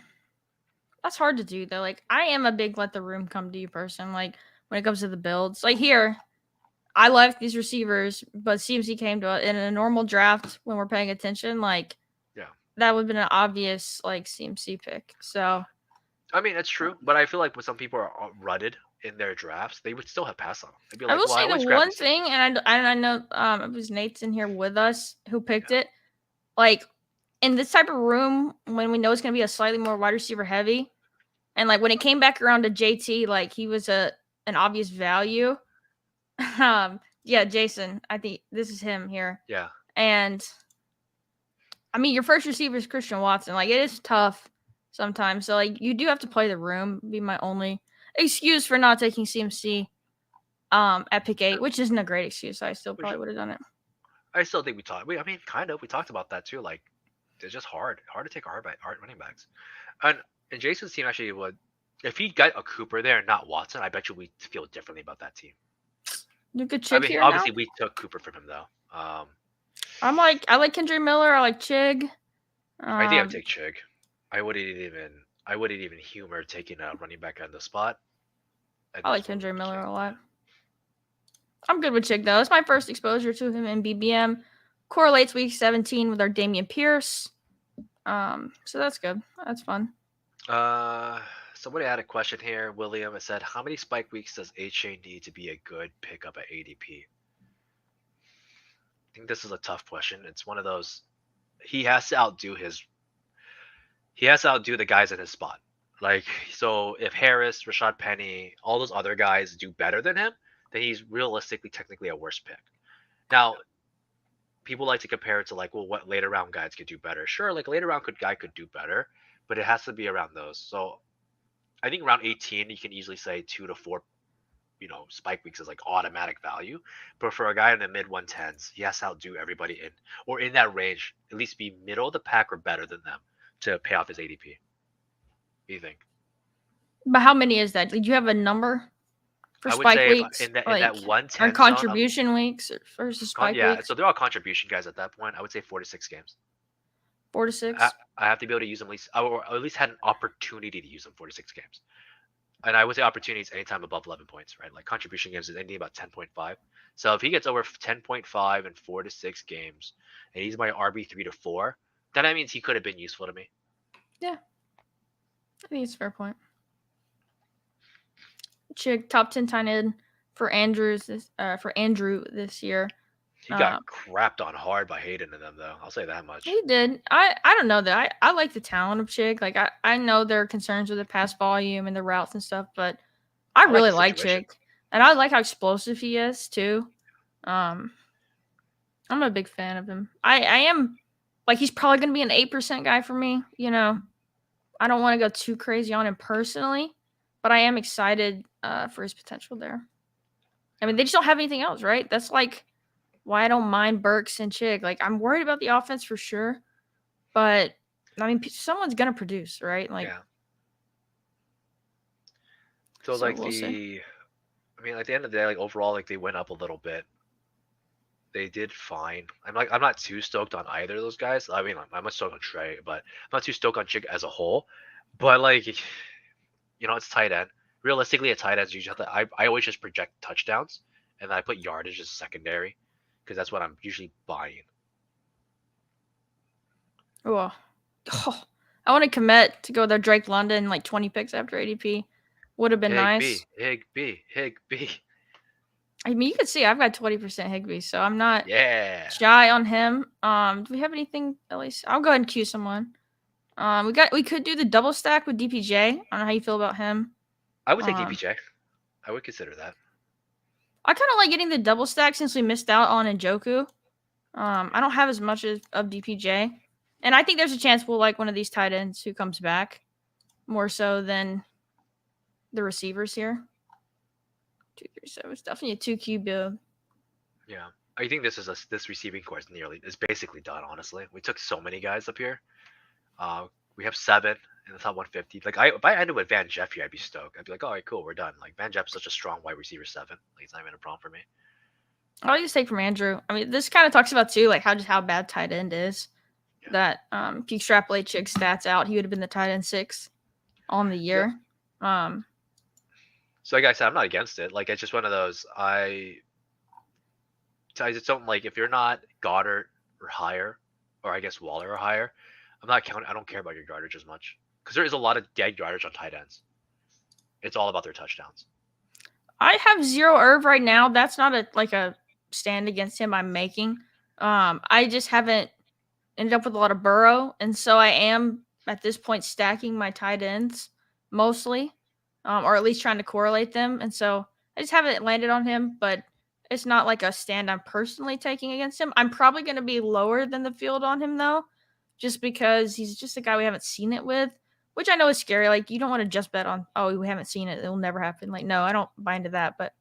That's hard to do though. Like I am a big let the room come to you person. Like when it comes to the builds, like here, I like these receivers, but CMC came to it in a normal draft when we're paying attention. Like, that would have been an obvious like CMC pick. So, I mean, that's true, but I feel like when some people are rutted in their drafts, they would still have passed on. They'd be like, I will say the one thing, and I know it was Nate's in here with us who picked it. Like in this type of room, when we know it's going to be a slightly more wide receiver heavy, and like when it came back around to JT, like he was an obvious value. Yeah, Jason, I think this is him here. Yeah. And I mean, your first receiver is Christian Watson. Like it is tough sometimes. So like you do have to play the room. Be my only excuse for not taking CMC at pick 8, which isn't a great excuse. I still probably would have done it. I still think we talked about that too. Like it's just hard to take hard running backs. And Jason's team actually would, if he got a Cooper there and not Watson, I bet you we feel differently about that team. You could Chig here obviously now? We took Cooper from him though. I like Kendrick Miller. I like Chig. I think I would take Chig. I wouldn't even humor taking a running back on the spot. I like Kendrick Miller a lot. I'm good with Chig though. It's my first exposure to him in BBM. Correlates week 17 with our Damian Pierce. So that's good. That's fun. Somebody had a question here. William, it said, how many spike weeks does HA need to be a good pickup at ADP? I think this is a tough question. It's one of those, he has to outdo the guys in his spot. Like, so if Harris, Rashad Penny, all those other guys do better than him, then he's realistically technically a worse pick. Now, people like to compare it to like, well, what later round guys could do better. Sure, like later round guy could do better, but it has to be around those. So I think around 18, you can easily say 2 to 4, spike weeks is like automatic value. But for a guy in the mid 110s, he has to outdo everybody in that range, at least be middle of the pack or better than them to pay off his ADP. What do you think? But how many is that? Did you have a number for I would spike say if weeks? in that Like, or 110 zone, contribution weeks versus spike yeah. weeks? So they're all contribution guys at that point. I would say 4 to 6 games. 4 to I, 6? I have to be able to use them at least, or at least had an opportunity to use them 4 to 6 games. And I would say opportunities anytime above 11 points, right? Like contribution games is anything about 10.5. So if he gets over 10.5 in 4 to 6 games, and he's my RB 3 to 4, then that means he could have been useful to me. Yeah. I think it's a fair point. Chick, top 10 tight end for Andrew this year. He got crapped on hard by Hayden and them, though. I'll say that much. He did. I don't know that. I like the talent of Chick. Like I know there are concerns with the pass volume and the routes and stuff, but I really like Chick. And I like how explosive he is too. I'm a big fan of him. I am like he's probably gonna be an 8% guy for me, I don't want to go too crazy on him personally, but I am excited for his potential there. I mean, they just don't have anything else, right? That's like why I don't mind Burks and Chick. Like, I'm worried about the offense for sure, but I mean, someone's gonna produce, right? Like, yeah. So like we'll see. I mean, at the end of the day, like overall, like they went up a little bit. They did fine. I'm not too stoked on either of those guys. I mean, I'm not stoked on Trey, but I'm not too stoked on Chick as a whole. But like, it's tight end. Realistically, at tight ends, you just have to. I always just project touchdowns, and then I put yardage as secondary, because that's what I'm usually buying. Oh, I want to commit to go there. Drake London, like 20 picks after ADP, would have been nice. Higby. I mean, you can see I've got 20% Higbee, so I'm not Yeah. shy on him. Do we have anything at least? I'll go ahead and cue someone. We could do the double stack with DPJ. I don't know how you feel about him. I would take DPJ. I would consider that. I kind of like getting the double stack since we missed out on Njoku. I don't have as much of DPJ, and I think there's a chance we'll like one of these tight ends who comes back more so than the receivers here. 2, 3, 7. It's definitely a 2Q build. Yeah, I think this receiving core is basically done. Honestly, we took so many guys up here. We have 7 in the top 150. Like, if I ended with Van Jeff here, I'd be stoked. I'd be like, all right, cool, we're done. Like, Van Jeff's such a strong wide receiver 7. Like, it's not even a problem for me. I'll just take from Andrew. I mean, this kind of talks about too, like how bad tight end is. Yeah. That if you extrapolate Chick's stats out, he would have been the tight end 6 on the year. Yeah. So like I said, I'm not against it. Like, it's just one of those. I just don't like, if you're not Goddard or higher, or I guess Waller or higher, I'm not counting. I don't care about your yardage as much, because there is a lot of dead yardage on tight ends. It's all about their touchdowns. I have 0 Irv right now. That's not a stand against him I'm making. I just haven't ended up with a lot of Burrow, and so I am at this point stacking my tight ends mostly, or at least trying to correlate them. And so I just haven't landed on him, but it's not like a stand I'm personally taking against him. I'm probably going to be lower than the field on him though, just because he's just a guy we haven't seen it with, which I know is scary. Like, you don't want to just bet on, oh, we haven't seen it, it'll never happen. Like, no, I don't buy into that. But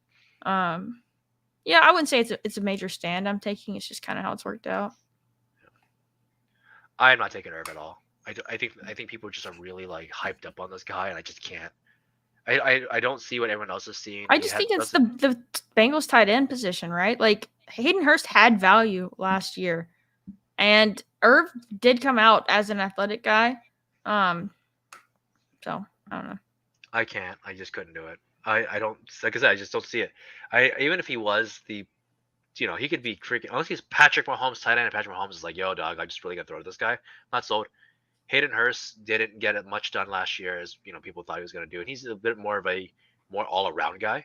yeah, I wouldn't say it's a major stand I'm taking. It's just kind of how it's worked out. I'm not taking Irv at all. I think people just are really like hyped up on this guy, and I just can't. I don't see what everyone else is seeing. I just think it's the Bengals tight end position, right? Like, Hayden Hurst had value last year, and Irv did come out as an athletic guy. So I don't know. I can't. I just couldn't do it. I don't, like I said, I just don't see it. Even if he was the, he could be freaking, unless he's Patrick Mahomes tight end, and Patrick Mahomes is like, yo, dog, I just really got to throw to this guy. I'm not sold. Hayden Hurst didn't get it much done last year as people thought he was going to do, and he's a bit more of a more all around guy.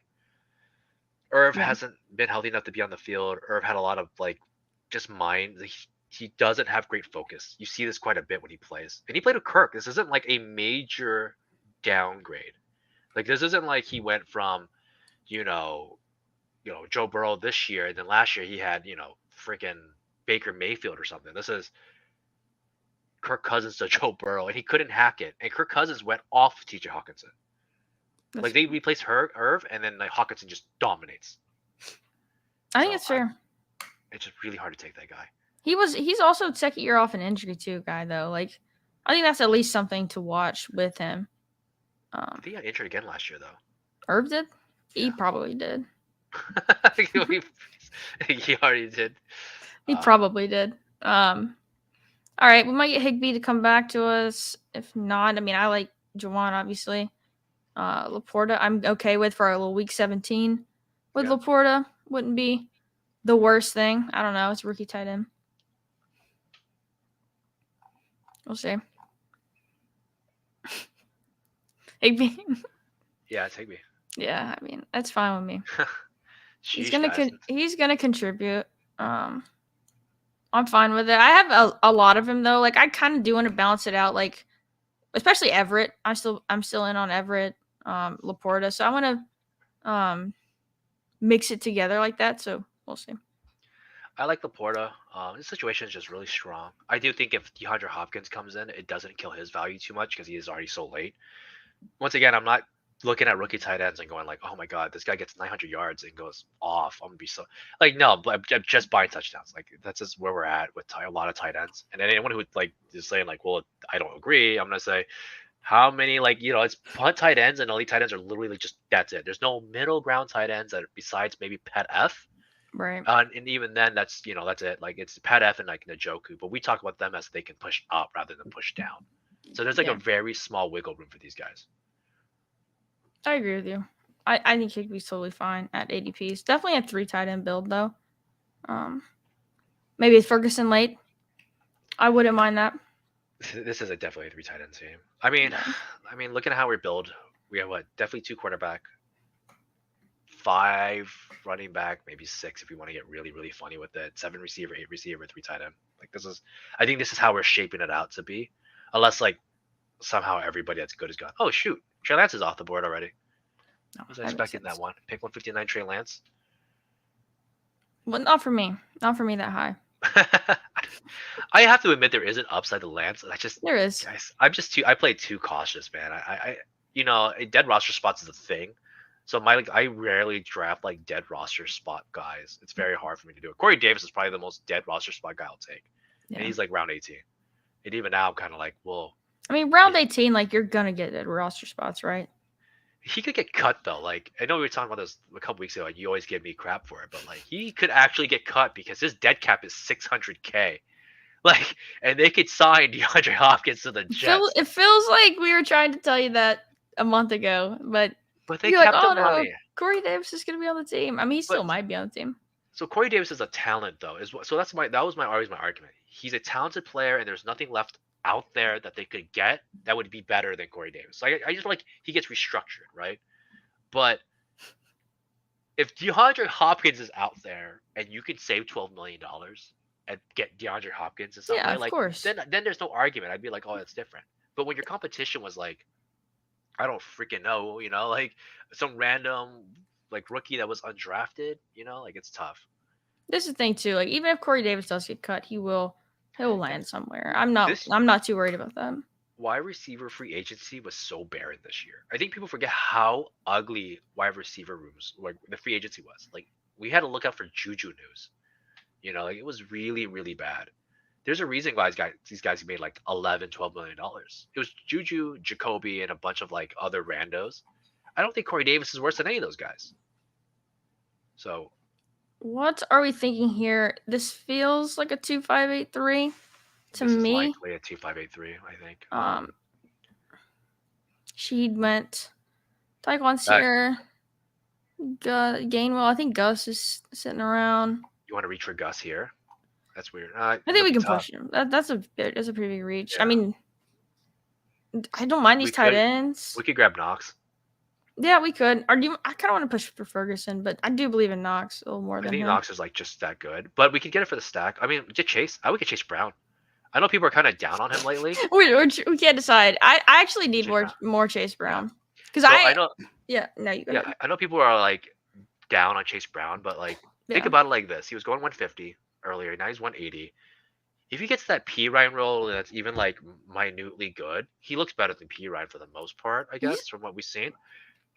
Irv hasn't been healthy enough to be on the field. Irv had a lot of like just mind. He doesn't have great focus. You see this quite a bit when he plays, and he played with Kirk. This isn't like a major downgrade. Like, this isn't like he went from, Joe Burrow this year, and then last year he had freaking Baker Mayfield or something. This is Kirk Cousins to Joe Burrow, and he couldn't hack it. And Kirk Cousins went off T.J. Hawkinson. Like they replaced Irv, and then like Hawkinson just dominates. I think it's fair. It's just really hard to take that guy. He's also second year off an injury too, guy though. Like I think that's at least something to watch with him. I think he got injured again last year though. Irv did? He probably did. He already did. He probably did. All right, we might get Higbee to come back to us. If not, I mean, I like Juwan, obviously. Laporta, I'm okay with for a little week 17 with Laporta. Wouldn't be the worst thing. I don't know. It's rookie tight end. We'll see. Higbee. Yeah, it's Higbee. Yeah, I mean, that's fine with me. Sheesh, he's gonna contribute. I'm fine with it. I have a lot of him though. Like I kind of do want to balance it out. Like especially Everett. I'm still in on Everett, Laporta. So I want to mix it together like that. So we'll see. I like Laporta. His situation is just really strong. I do think if DeAndre Hopkins comes in, it doesn't kill his value too much because he is already so late. Once again, I'm not looking at rookie tight ends and going like, oh my god, this guy gets 900 yards and goes off. I'm gonna be so like, no, but I'm just buying touchdowns. Like that's just where we're at with a lot of tight ends. And anyone who like is saying like, well, I don't agree, I'm gonna say, how many like it's punt tight ends and elite tight ends are literally just that's it. There's no middle ground tight ends that besides maybe Pat F. Right. And even then, that's that's it. Like it's Pat F and like Njoku, but we talk about them as they can push up rather than push down. So there's like a very small wiggle room for these guys. I agree with you. I think Higbee's totally fine at ADPs. Definitely a 3 tight end build though. Maybe Ferguson late. I wouldn't mind that. This is definitely a 3 tight end team. I mean, looking at how we build, we have definitely 2 quarterback, 5 running back, maybe 6 if you want to get really, really funny with it. 7 receiver, 8 receiver, 3 tight end. Like I think this is how we're shaping it out to be, unless like somehow everybody that's good is gone. Oh shoot, Trey Lance is off the board already. I was expecting that one. Pick 159 Trey Lance. Well, not for me. Not for me that high. I have to admit there is an upside to Lance. There is. Guys, I play too cautious, man. I dead roster spots is a thing. So I rarely draft like dead roster spot guys. It's very hard for me to do it. Corey Davis is probably the most dead roster spot guy I'll take. Yeah. And he's like round 18. And even now I'm kind of like, well. I mean, round 18, like you're gonna get dead roster spots, right? He could get cut though. Like I know we were talking about this a couple weeks ago. Like, you always give me crap for it, but like he could actually get cut because his dead cap is $600K. Like, and they could sign DeAndre Hopkins to the Jets. It feels like we were trying to tell you that a month ago, but they kept the money. No, Corey Davis is going to be on the team. I mean, he still might be on the team. So Corey Davis is a talent, though. So that was always my argument. He's a talented player, and there's nothing left out there that they could get that would be better than Corey Davis. So I just like he gets restructured, right? But if DeAndre Hopkins is out there and you can save $12 million and get DeAndre Hopkins in some way, of course. Then there's no argument. I'd be like, oh, that's different. But when your competition was like, I don't freaking know, like some random like rookie that was undrafted, like it's tough. This is the thing too. Like even if Corey Davis does get cut, he'll land somewhere. I'm not too worried about that. Wide receiver free agency was so barren this year. I think people forget how ugly wide receiver rooms, like the free agency was. Like we had to look out for Juju news. Like it was really, really bad. There's a reason why these guys made like $11-12 million. It was Juju, Jacoby, and a bunch of like other randos. I don't think Corey Davis is worse than any of those guys. So, what are we thinking here? This feels like a 2.583 to me. This is likely a 2.583, I think. She went Tyquan Sear, Gainwell. I think Gus is sitting around. You want to reach for Gus here? That's weird. I think we can push him. That's a pretty big reach. Yeah. I mean, I don't mind these tight ends. We could grab Knox. Yeah, we could. I kind of want to push for Ferguson, but I do believe in Knox a little more than him. I think Knox is like just that good, but we could get it for the stack. I mean, get Chase. I would get Chase Brown. I know people are kind of down on him lately. we can't decide. I actually need more Chase Brown because I know. Yeah, no, you. Yeah, I know people are like down on Chase Brown, but like think about it like this: he was going 150. earlier. Now he's 180. If he gets that P Ryan role that's even like minutely good, he looks better than P Ryan for the most part, I He's guess, from what we've seen.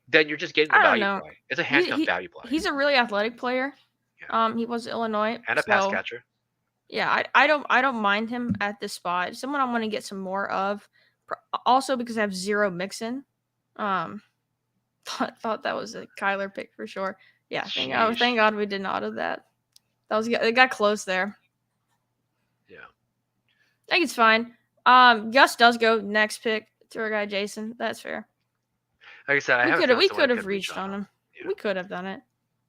Then you're just getting the I don't value know. play. It's a He, handcuff he value play. he's a really athletic player. Yeah. He was at Illinois, And a pass so catcher. yeah, I don't mind him at this spot. Someone I want to get some more of. Also because I have zero Mixon. Um, thought that was a Kyler pick for sure. Yeah, Sheesh. thank God we didn't auto that. That was it got close there. Yeah. I think it's fine. Gus does go next pick to our guy Jason. That's fair. Like I said, I have a feeling We someone could have could reach reached on on him. him. Yeah. We could have done it.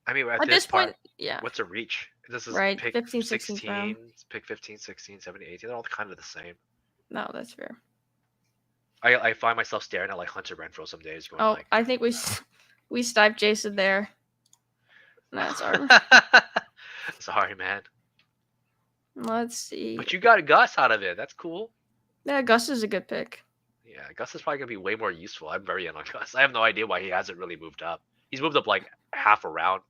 I mean, at At this this point, part, yeah. what's a reach? This is Right, pick 15, 16th 16, round. pick 15, 16, 17, 18. They're all kind of the same. No, that's fair. I find myself staring at like Hunter Renfrow some days, going Oh, like, I think we sniped Jason there. That's our. sorry, man. Let's see. But you got Gus out of it. That's cool. Yeah, Gus is a good pick. Yeah, Gus is probably gonna be way more useful. I'm very in on Gus. I have no idea why he hasn't really moved up. He's moved up like half a round.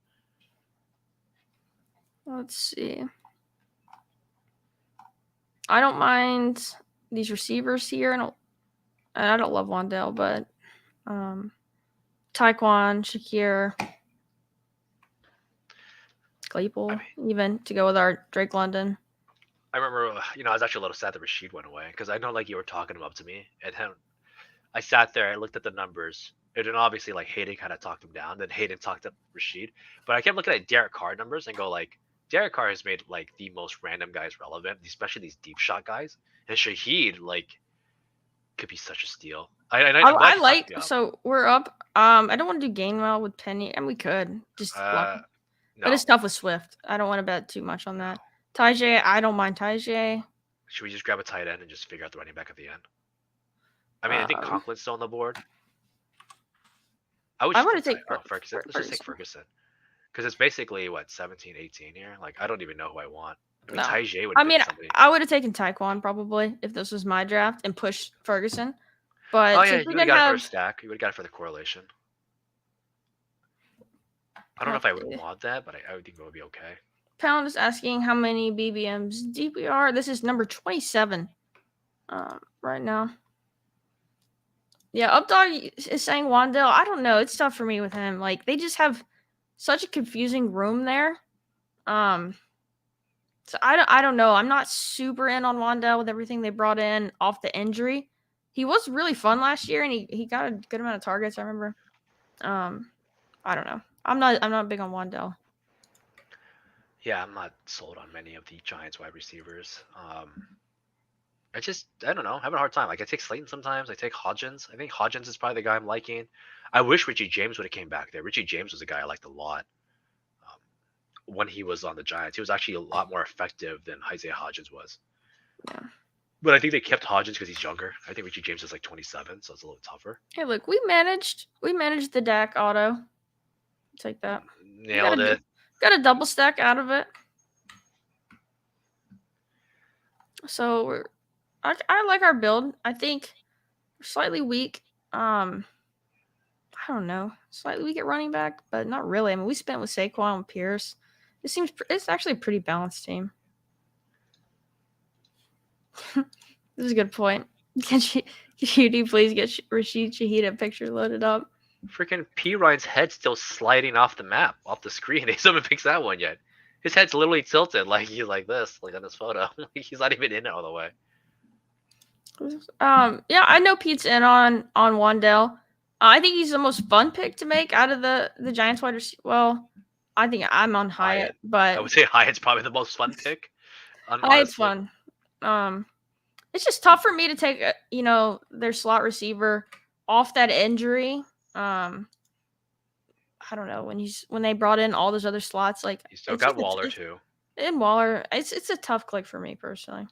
Let's see. I don't mind these receivers here, and I don't love Wandell, but Taekwon, Shakir, Claypool, even to go with our Drake London. I remember, I was actually a little sad that Rashid went away because I know like you were talking him up to me, and then I sat there, I looked at the numbers, and then obviously like Hayden kind of talked him down, then Hayden talked up Rashid, but I kept looking at Derek Carr numbers and go like, Derek Carr has made like the most random guys relevant, especially these deep shot guys, and Shaheed like could be such a steal. I like so we're up. I don't want to do Gainwell with Penny, and we could just no. But it's tough with Swift. I don't want to bet too much on that. Tajay, I don't mind Tajay. Should we just grab a tight end and just figure out the running back at the end? I mean, I think Conklin's still on the board. I want to take Ferguson. Let's just take Ferguson. Because it's basically, 17, 18 here? Like, I don't even know who I want. I mean, Tajay would be somebody. I would have taken Taekwon probably if this was my draft and pushed Ferguson. But oh, yeah, you would have got it for a stack. You would have got it for the correlation. I don't know if I would want that, but I would think it would be okay. Pound is asking how many BBMs deep we are. This is number 27 right now. Yeah, Updog is saying Wandell. I don't know. It's tough for me with him. Like, they just have such a confusing room there. So I don't know. I'm not super in on Wandell with everything they brought in off the injury. He was really fun last year, and he got a good amount of targets, I remember. I don't know. I'm not big on Wandell. Yeah, I'm not sold on many of the Giants wide receivers. I don't know. I have a hard time. Like, I take Slayton sometimes. I take Hodgins. I think Hodgins is probably the guy I'm liking. I wish Richie James would have came back there. Richie James was a guy I liked a lot when he was on the Giants. He was actually a lot more effective than Isaiah Hodgins was. Yeah. But I think they kept Hodgins because he's younger. I think Richie James is like 27, so it's a little tougher. Hey, look, we managed the Dak auto. Take that. Nailed it. Got a double stack out of it. So I like our build. I think we're slightly weak. I don't know. Slightly weak at running back, but not really. I mean, we spent with Saquon and Pierce. It's actually a pretty balanced team. This is a good point. Can you please get Rashid Shaheed a picture loaded up? Freaking P. Ryan's head's still sliding off the map, off the screen. Someone fixed that one yet. His head's literally tilted like he's like this, like on this photo. He's not even in it all the way. Yeah, I know Pete's in on Wandell. I think he's the most fun pick to make out of the Giants wide receiver. Well, I think I'm on Hyatt, but I would say Hyatt's probably the most fun pick. Hyatt's fun. It's just tough for me to take their slot receiver off that injury. I don't know when they brought in all those other slots. Like, you still got Waller too. And Waller, it's a tough click for me personally.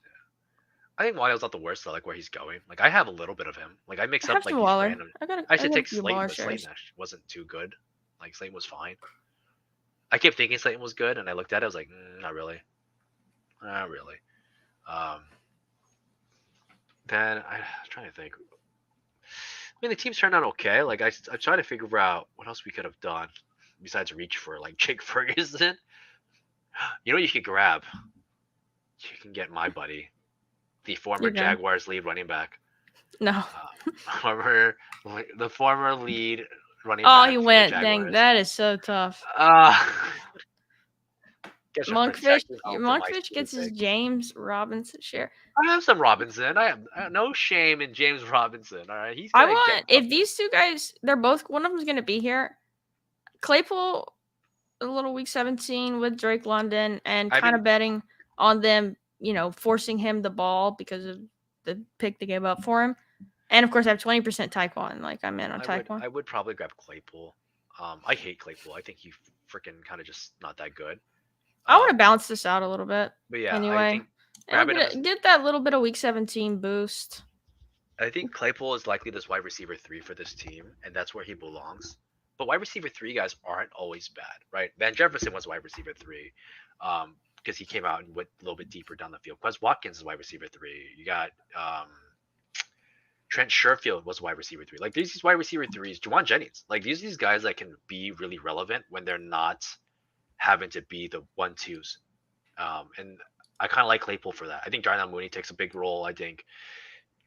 I think Waller's not the worst though. Like where he's going. Like I have a little bit of him. Like I mix up like these Waller. random. I should take Slayton, but Slayton wasn't too good. Like Slayton was fine. I kept thinking Slayton was good, and I looked at it. I was like, not really. Not really. Then I'm trying to think. I mean, the team's turned out okay. Like I'm trying to figure out what else we could have done besides reach for like Jake Ferguson. You know, what you could grab you can get my buddy, the former You're done. Jaguars lead running back. No. Former the former lead running Oh, back he for the went. Dang, Jaguars. that is so tough. Guess you're Monkfish, protecting home for my Monkfish gets his sake. James Robinson share. I have some Robinson. I have no shame in James Robinson. All right, he's I gonna get want if something. these two guys, they're both one of them's gonna be here. Claypool, a little week 17 with Drake London, and I've kind been of betting on them, forcing him the ball because of the pick they gave up for him. And of course, I have 20% Taekwon. Like I'm in on Taekwon. I would probably grab Claypool. I hate Claypool. I think he's freaking kind of just not that good. I want to balance this out a little bit. But yeah, I Anyway, think and grabbing him is, get that little bit of week 17 boost. I think Claypool is likely this wide receiver 3 for this team, and that's where he belongs. But wide receiver 3 guys aren't always bad, right? Van Jefferson was wide receiver 3, because he came out and went a little bit deeper down the field. Quez Watkins is wide receiver 3. You got Trent Sherfield was wide receiver 3. Like these wide receiver 3s, Juwan Jennings, like these guys that can be really relevant when they're not having to be the 1-2s. And I kind of like Claypool for that. I think Darnell Mooney takes a big role. I think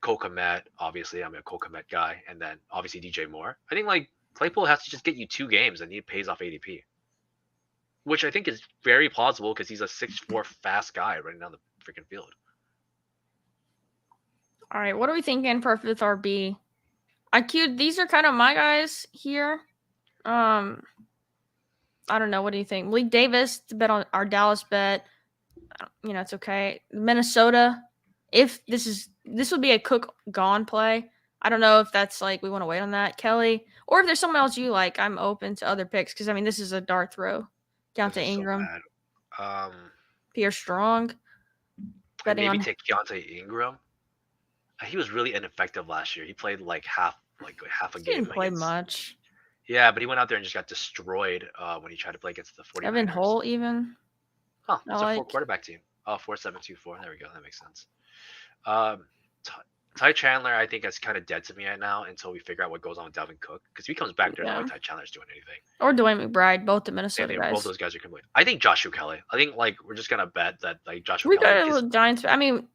Cole Kmet, obviously, I'm a Cole Kmet guy, and then obviously DJ Moore. I think like Claypool has to just get you 2 games and he pays off ADP, which I think is very plausible because he's a 6'4" fast guy running down the freaking field. All right, what are we thinking for 5th RB? I queued. These are kind of my guys here. I don't know. What do you think? Malik Davis to bet on our Dallas bet. It's okay. Minnesota. If this would be a Cook gone play. I don't know if that's like we want to wait on that, Kelly, or if there's someone else you like. I'm open to other picks because this is a dart throw. Keontae Ingram, So Pierre Strong. And maybe take Keontae Ingram. He was really ineffective last year. He played like half a game. He didn't play much. Yeah, but he went out there and just got destroyed when he tried to play against the 49ers. Evan Hull even. Huh, it's a 4-quarterback team. Oh, 4-7-2-4. There we go. That makes sense. Ty Chandler, I think, is kind of dead to me right now until we figure out what goes on with Dalvin Cook. Because if he comes back, there's no way Ty Chandler's doing anything. Or Dwayne McBride, both the Minnesota guys. Both those guys are complete. I think Joshua Kelly. I think we're just gonna bet that Joshua Kelly. We got a little Giants.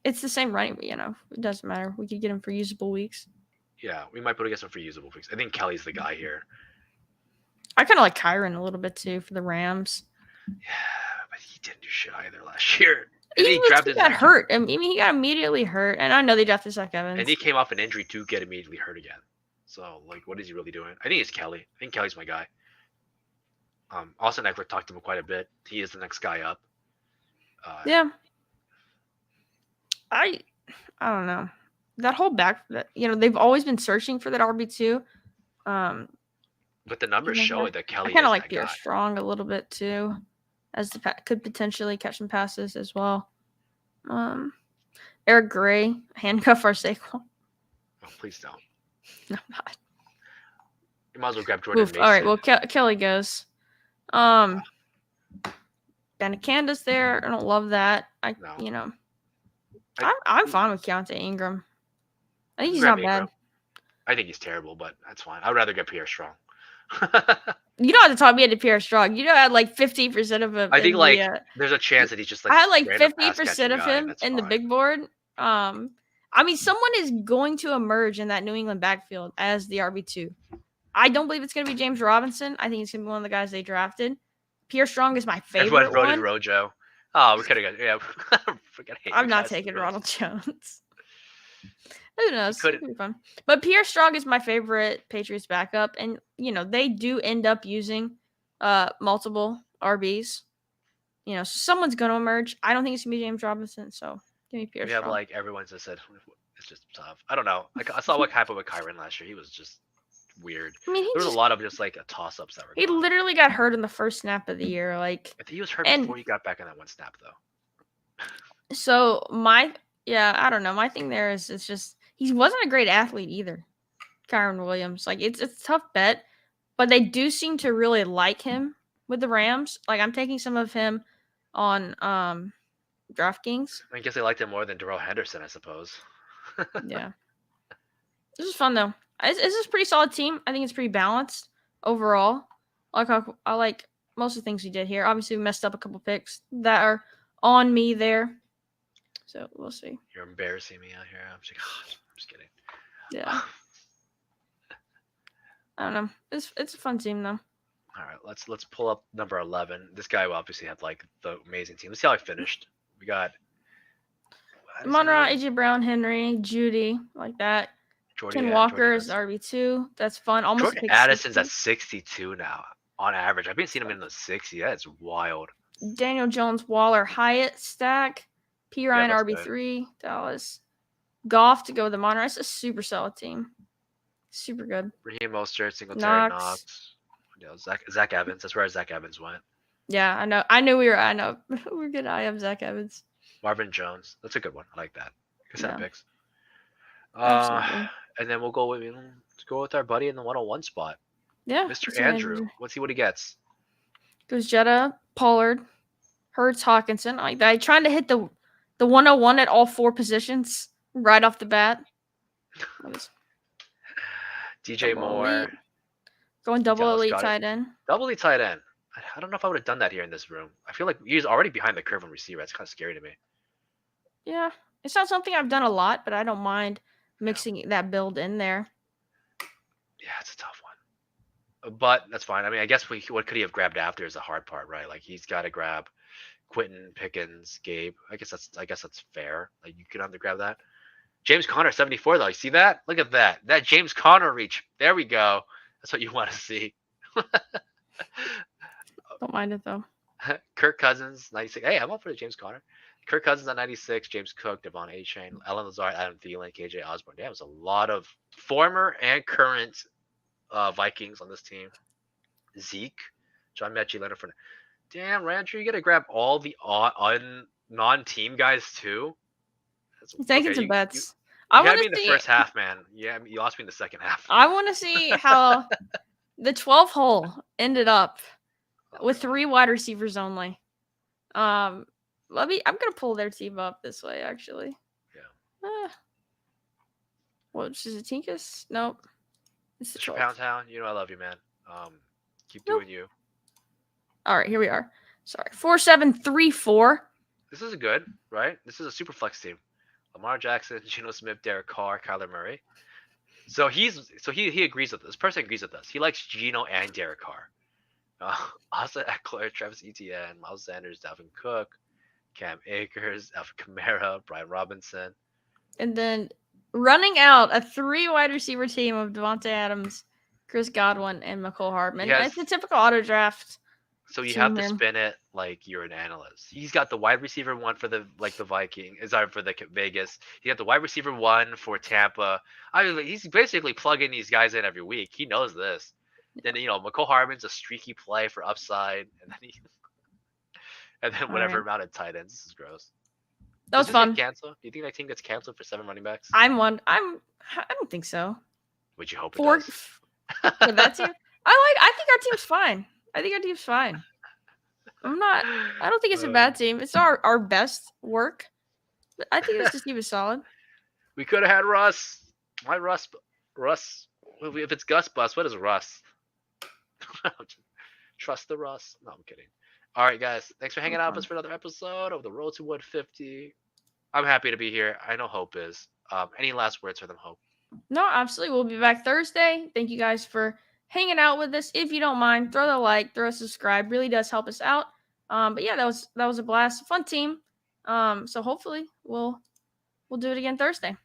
It's the same running, but it doesn't matter. We could get him for usable weeks. Yeah, we might be able to get some for usable weeks. I think Kelly's the guy here. I kind of like Kyron a little bit too for the Rams. Yeah, but he didn't do shit either last year. And he got hurt. He got immediately hurt, and I know they drafted Zach Evans. And he came off an injury to get immediately hurt again. So, what is he really doing? I think it's Kelly. I think Kelly's my guy. Austin Eckler talked to him quite a bit. He is the next guy up. Yeah. I don't know. That whole back, they've always been searching for that RB2. But the numbers show that Kelly. I kind of like Pierre Strong a little bit too, as could potentially catch some passes as well. Eric Gray, handcuff our Saquon. Oh, please don't. No, I'm not. You might as well grab Jordan Mason. All right, well, Kelly goes. Candace there. I don't love that. I'm fine with Keontae Ingram. I think he's not bad. I think he's terrible, but that's fine. I'd rather get Pierre Strong. You don't have to talk me into Pierre Strong. I had 50% of him. I think there's a chance that he's just I had 50% of him in the big board. Someone is going to emerge in that New England backfield as the RB2. I don't believe it's going to be James Robinson. I think it's going to be one of the guys they drafted. Pierre Strong is my favorite. Everyone voted Rojo. Oh, we could have got. Yeah, I'm not taking Ronald Jones. Who knows? It could be fun. But Pierre Strong is my favorite Patriots backup, and they do end up using multiple RBs. So someone's going to emerge. I don't think it's going to be James Robinson. So give me Pierre Strong. Yeah, everyone just said it's just tough. I don't know. I saw what happened with Kyron last year. He was just weird. There was a lot of just toss-ups that were. He literally got hurt in the first snap of the year. I think he was hurt before he got back in that one snap, though. So I don't know. My thing there is it's just he wasn't a great athlete either. Kyron Williams, it's a tough bet, but they do seem to really like him with the Rams. I'm taking some of him on DraftKings. I guess they liked him more than Darrell Henderson, I suppose. Yeah, this is fun though. This is a pretty solid team. I think it's pretty balanced overall. I like most of the things we did here. Obviously, we messed up a couple picks that are on me there. So we'll see. You're embarrassing me out here. I'm just kidding. Yeah. I don't know. It's a fun team though. All right, let's pull up number 11. This guy will obviously had like the amazing team. Let's see how he finished. We got Monroe, AJ Brown, Henry, Judy, like that. Ken Walker is RB2. That's fun. Almost Jordan Addison's at 62 now on average. I've been seeing him in the 60. That's wild. Daniel Jones, Waller, Hyatt stack. P. Ryan, RB3. Good. Dallas. Goff to go with the Monroe. It's a super solid team. Super good. Raheem Mostert, Singletary, Knox. Zach Evans. That's where Zach Evans went. Yeah, I know. I know. We're good. I have Zach Evans. Marvin Jones. That's a good one. I like that. Good set of picks. And then we'll go with our buddy in the 101 spot. Yeah. Mr. Andrew. Let's see what he gets. Goes Jetta, Pollard, Hurts, Hawkinson. Like that. Trying to hit the 101 at all 4 positions right off the bat. DJ Moore. Elite. Going double elite tight end. Double elite tight end. I don't know if I would have done that here in this room. I feel like he's already behind the curve on receiver. It's kind of scary to me. Yeah. It's not something I've done a lot, but I don't mind mixing that build in there. Yeah, it's a tough one. But that's fine. I mean, I guess what could he have grabbed after is the hard part, right? Like he's got to grab Quentin, Pickens, Gabe. I guess that's fair. Like you could have to grab that. James Conner 74 though. You see that? Look at that. That James Conner reach. There we go. That's what you want to see. Don't mind it though. Kirk Cousins 96. Hey, I'm up for the James Conner. Kirk Cousins at 96. James Cook, Devon Achane, Ellen Lazard, Adam Thielen, KJ Osborne. Damn, there's a lot of former and current Vikings on this team. Zeke, John Mechie, Leonard Fournette. Damn, Rancher, you got to grab all the non-team guys too. You're taking some bets. You got me in the first half, man. Yeah, you lost me in the second half. I want to see how the 12 hole ended up with 3 wide receivers only. I'm gonna pull their team up this way, actually. Yeah. What is it, Tinkus? Nope. It's the Pound Town. You know I love you, man. Keep doing you. All right, here we are. Sorry, 4-7-3-4. This is good, right? This is a super flex team. Lamar Jackson, Geno Smith, Derek Carr, Kyler Murray. So he agrees with this. This person agrees with us. He likes Geno and Derek Carr. Austin Eckler, Travis Etienne, Miles Sanders, Dalvin Cook, Cam Akers, Alvin Kamara, Brian Robinson. And then running out a 3 wide receiver team of Devontae Adams, Chris Godwin, and McCole Hardman. It's a typical auto draft. So you have to spin it like you're an analyst. He's got the wide receiver 1 for the Vikings, for the Vegas. He got the wide receiver 1 for Tampa. I mean, he's basically plugging these guys in every week. He knows this. Then McCole Hardman's a streaky play for upside, and then whatever amount of tight ends. This is gross. That was fun. Do you think that team gets canceled for 7 running backs? I don't think so. Would you hope it does? For that team? I think our team's fine. I don't think it's a bad team. It's our best work. But I think this team is solid. We could have had Russ. Why Russ? If it's Gus Bus, what is Russ? Trust the Russ. No, I'm kidding. All right, guys. Thanks for hanging out with us for another episode of the Road to 150. I'm happy to be here. I know Hope is. Any last words for them, Hope? No, absolutely. We'll be back Thursday. Thank you guys for hanging out with us. If you don't mind, throw the like, throw a subscribe. Really does help us out. But yeah, that was a blast. Fun team. So hopefully we'll do it again Thursday.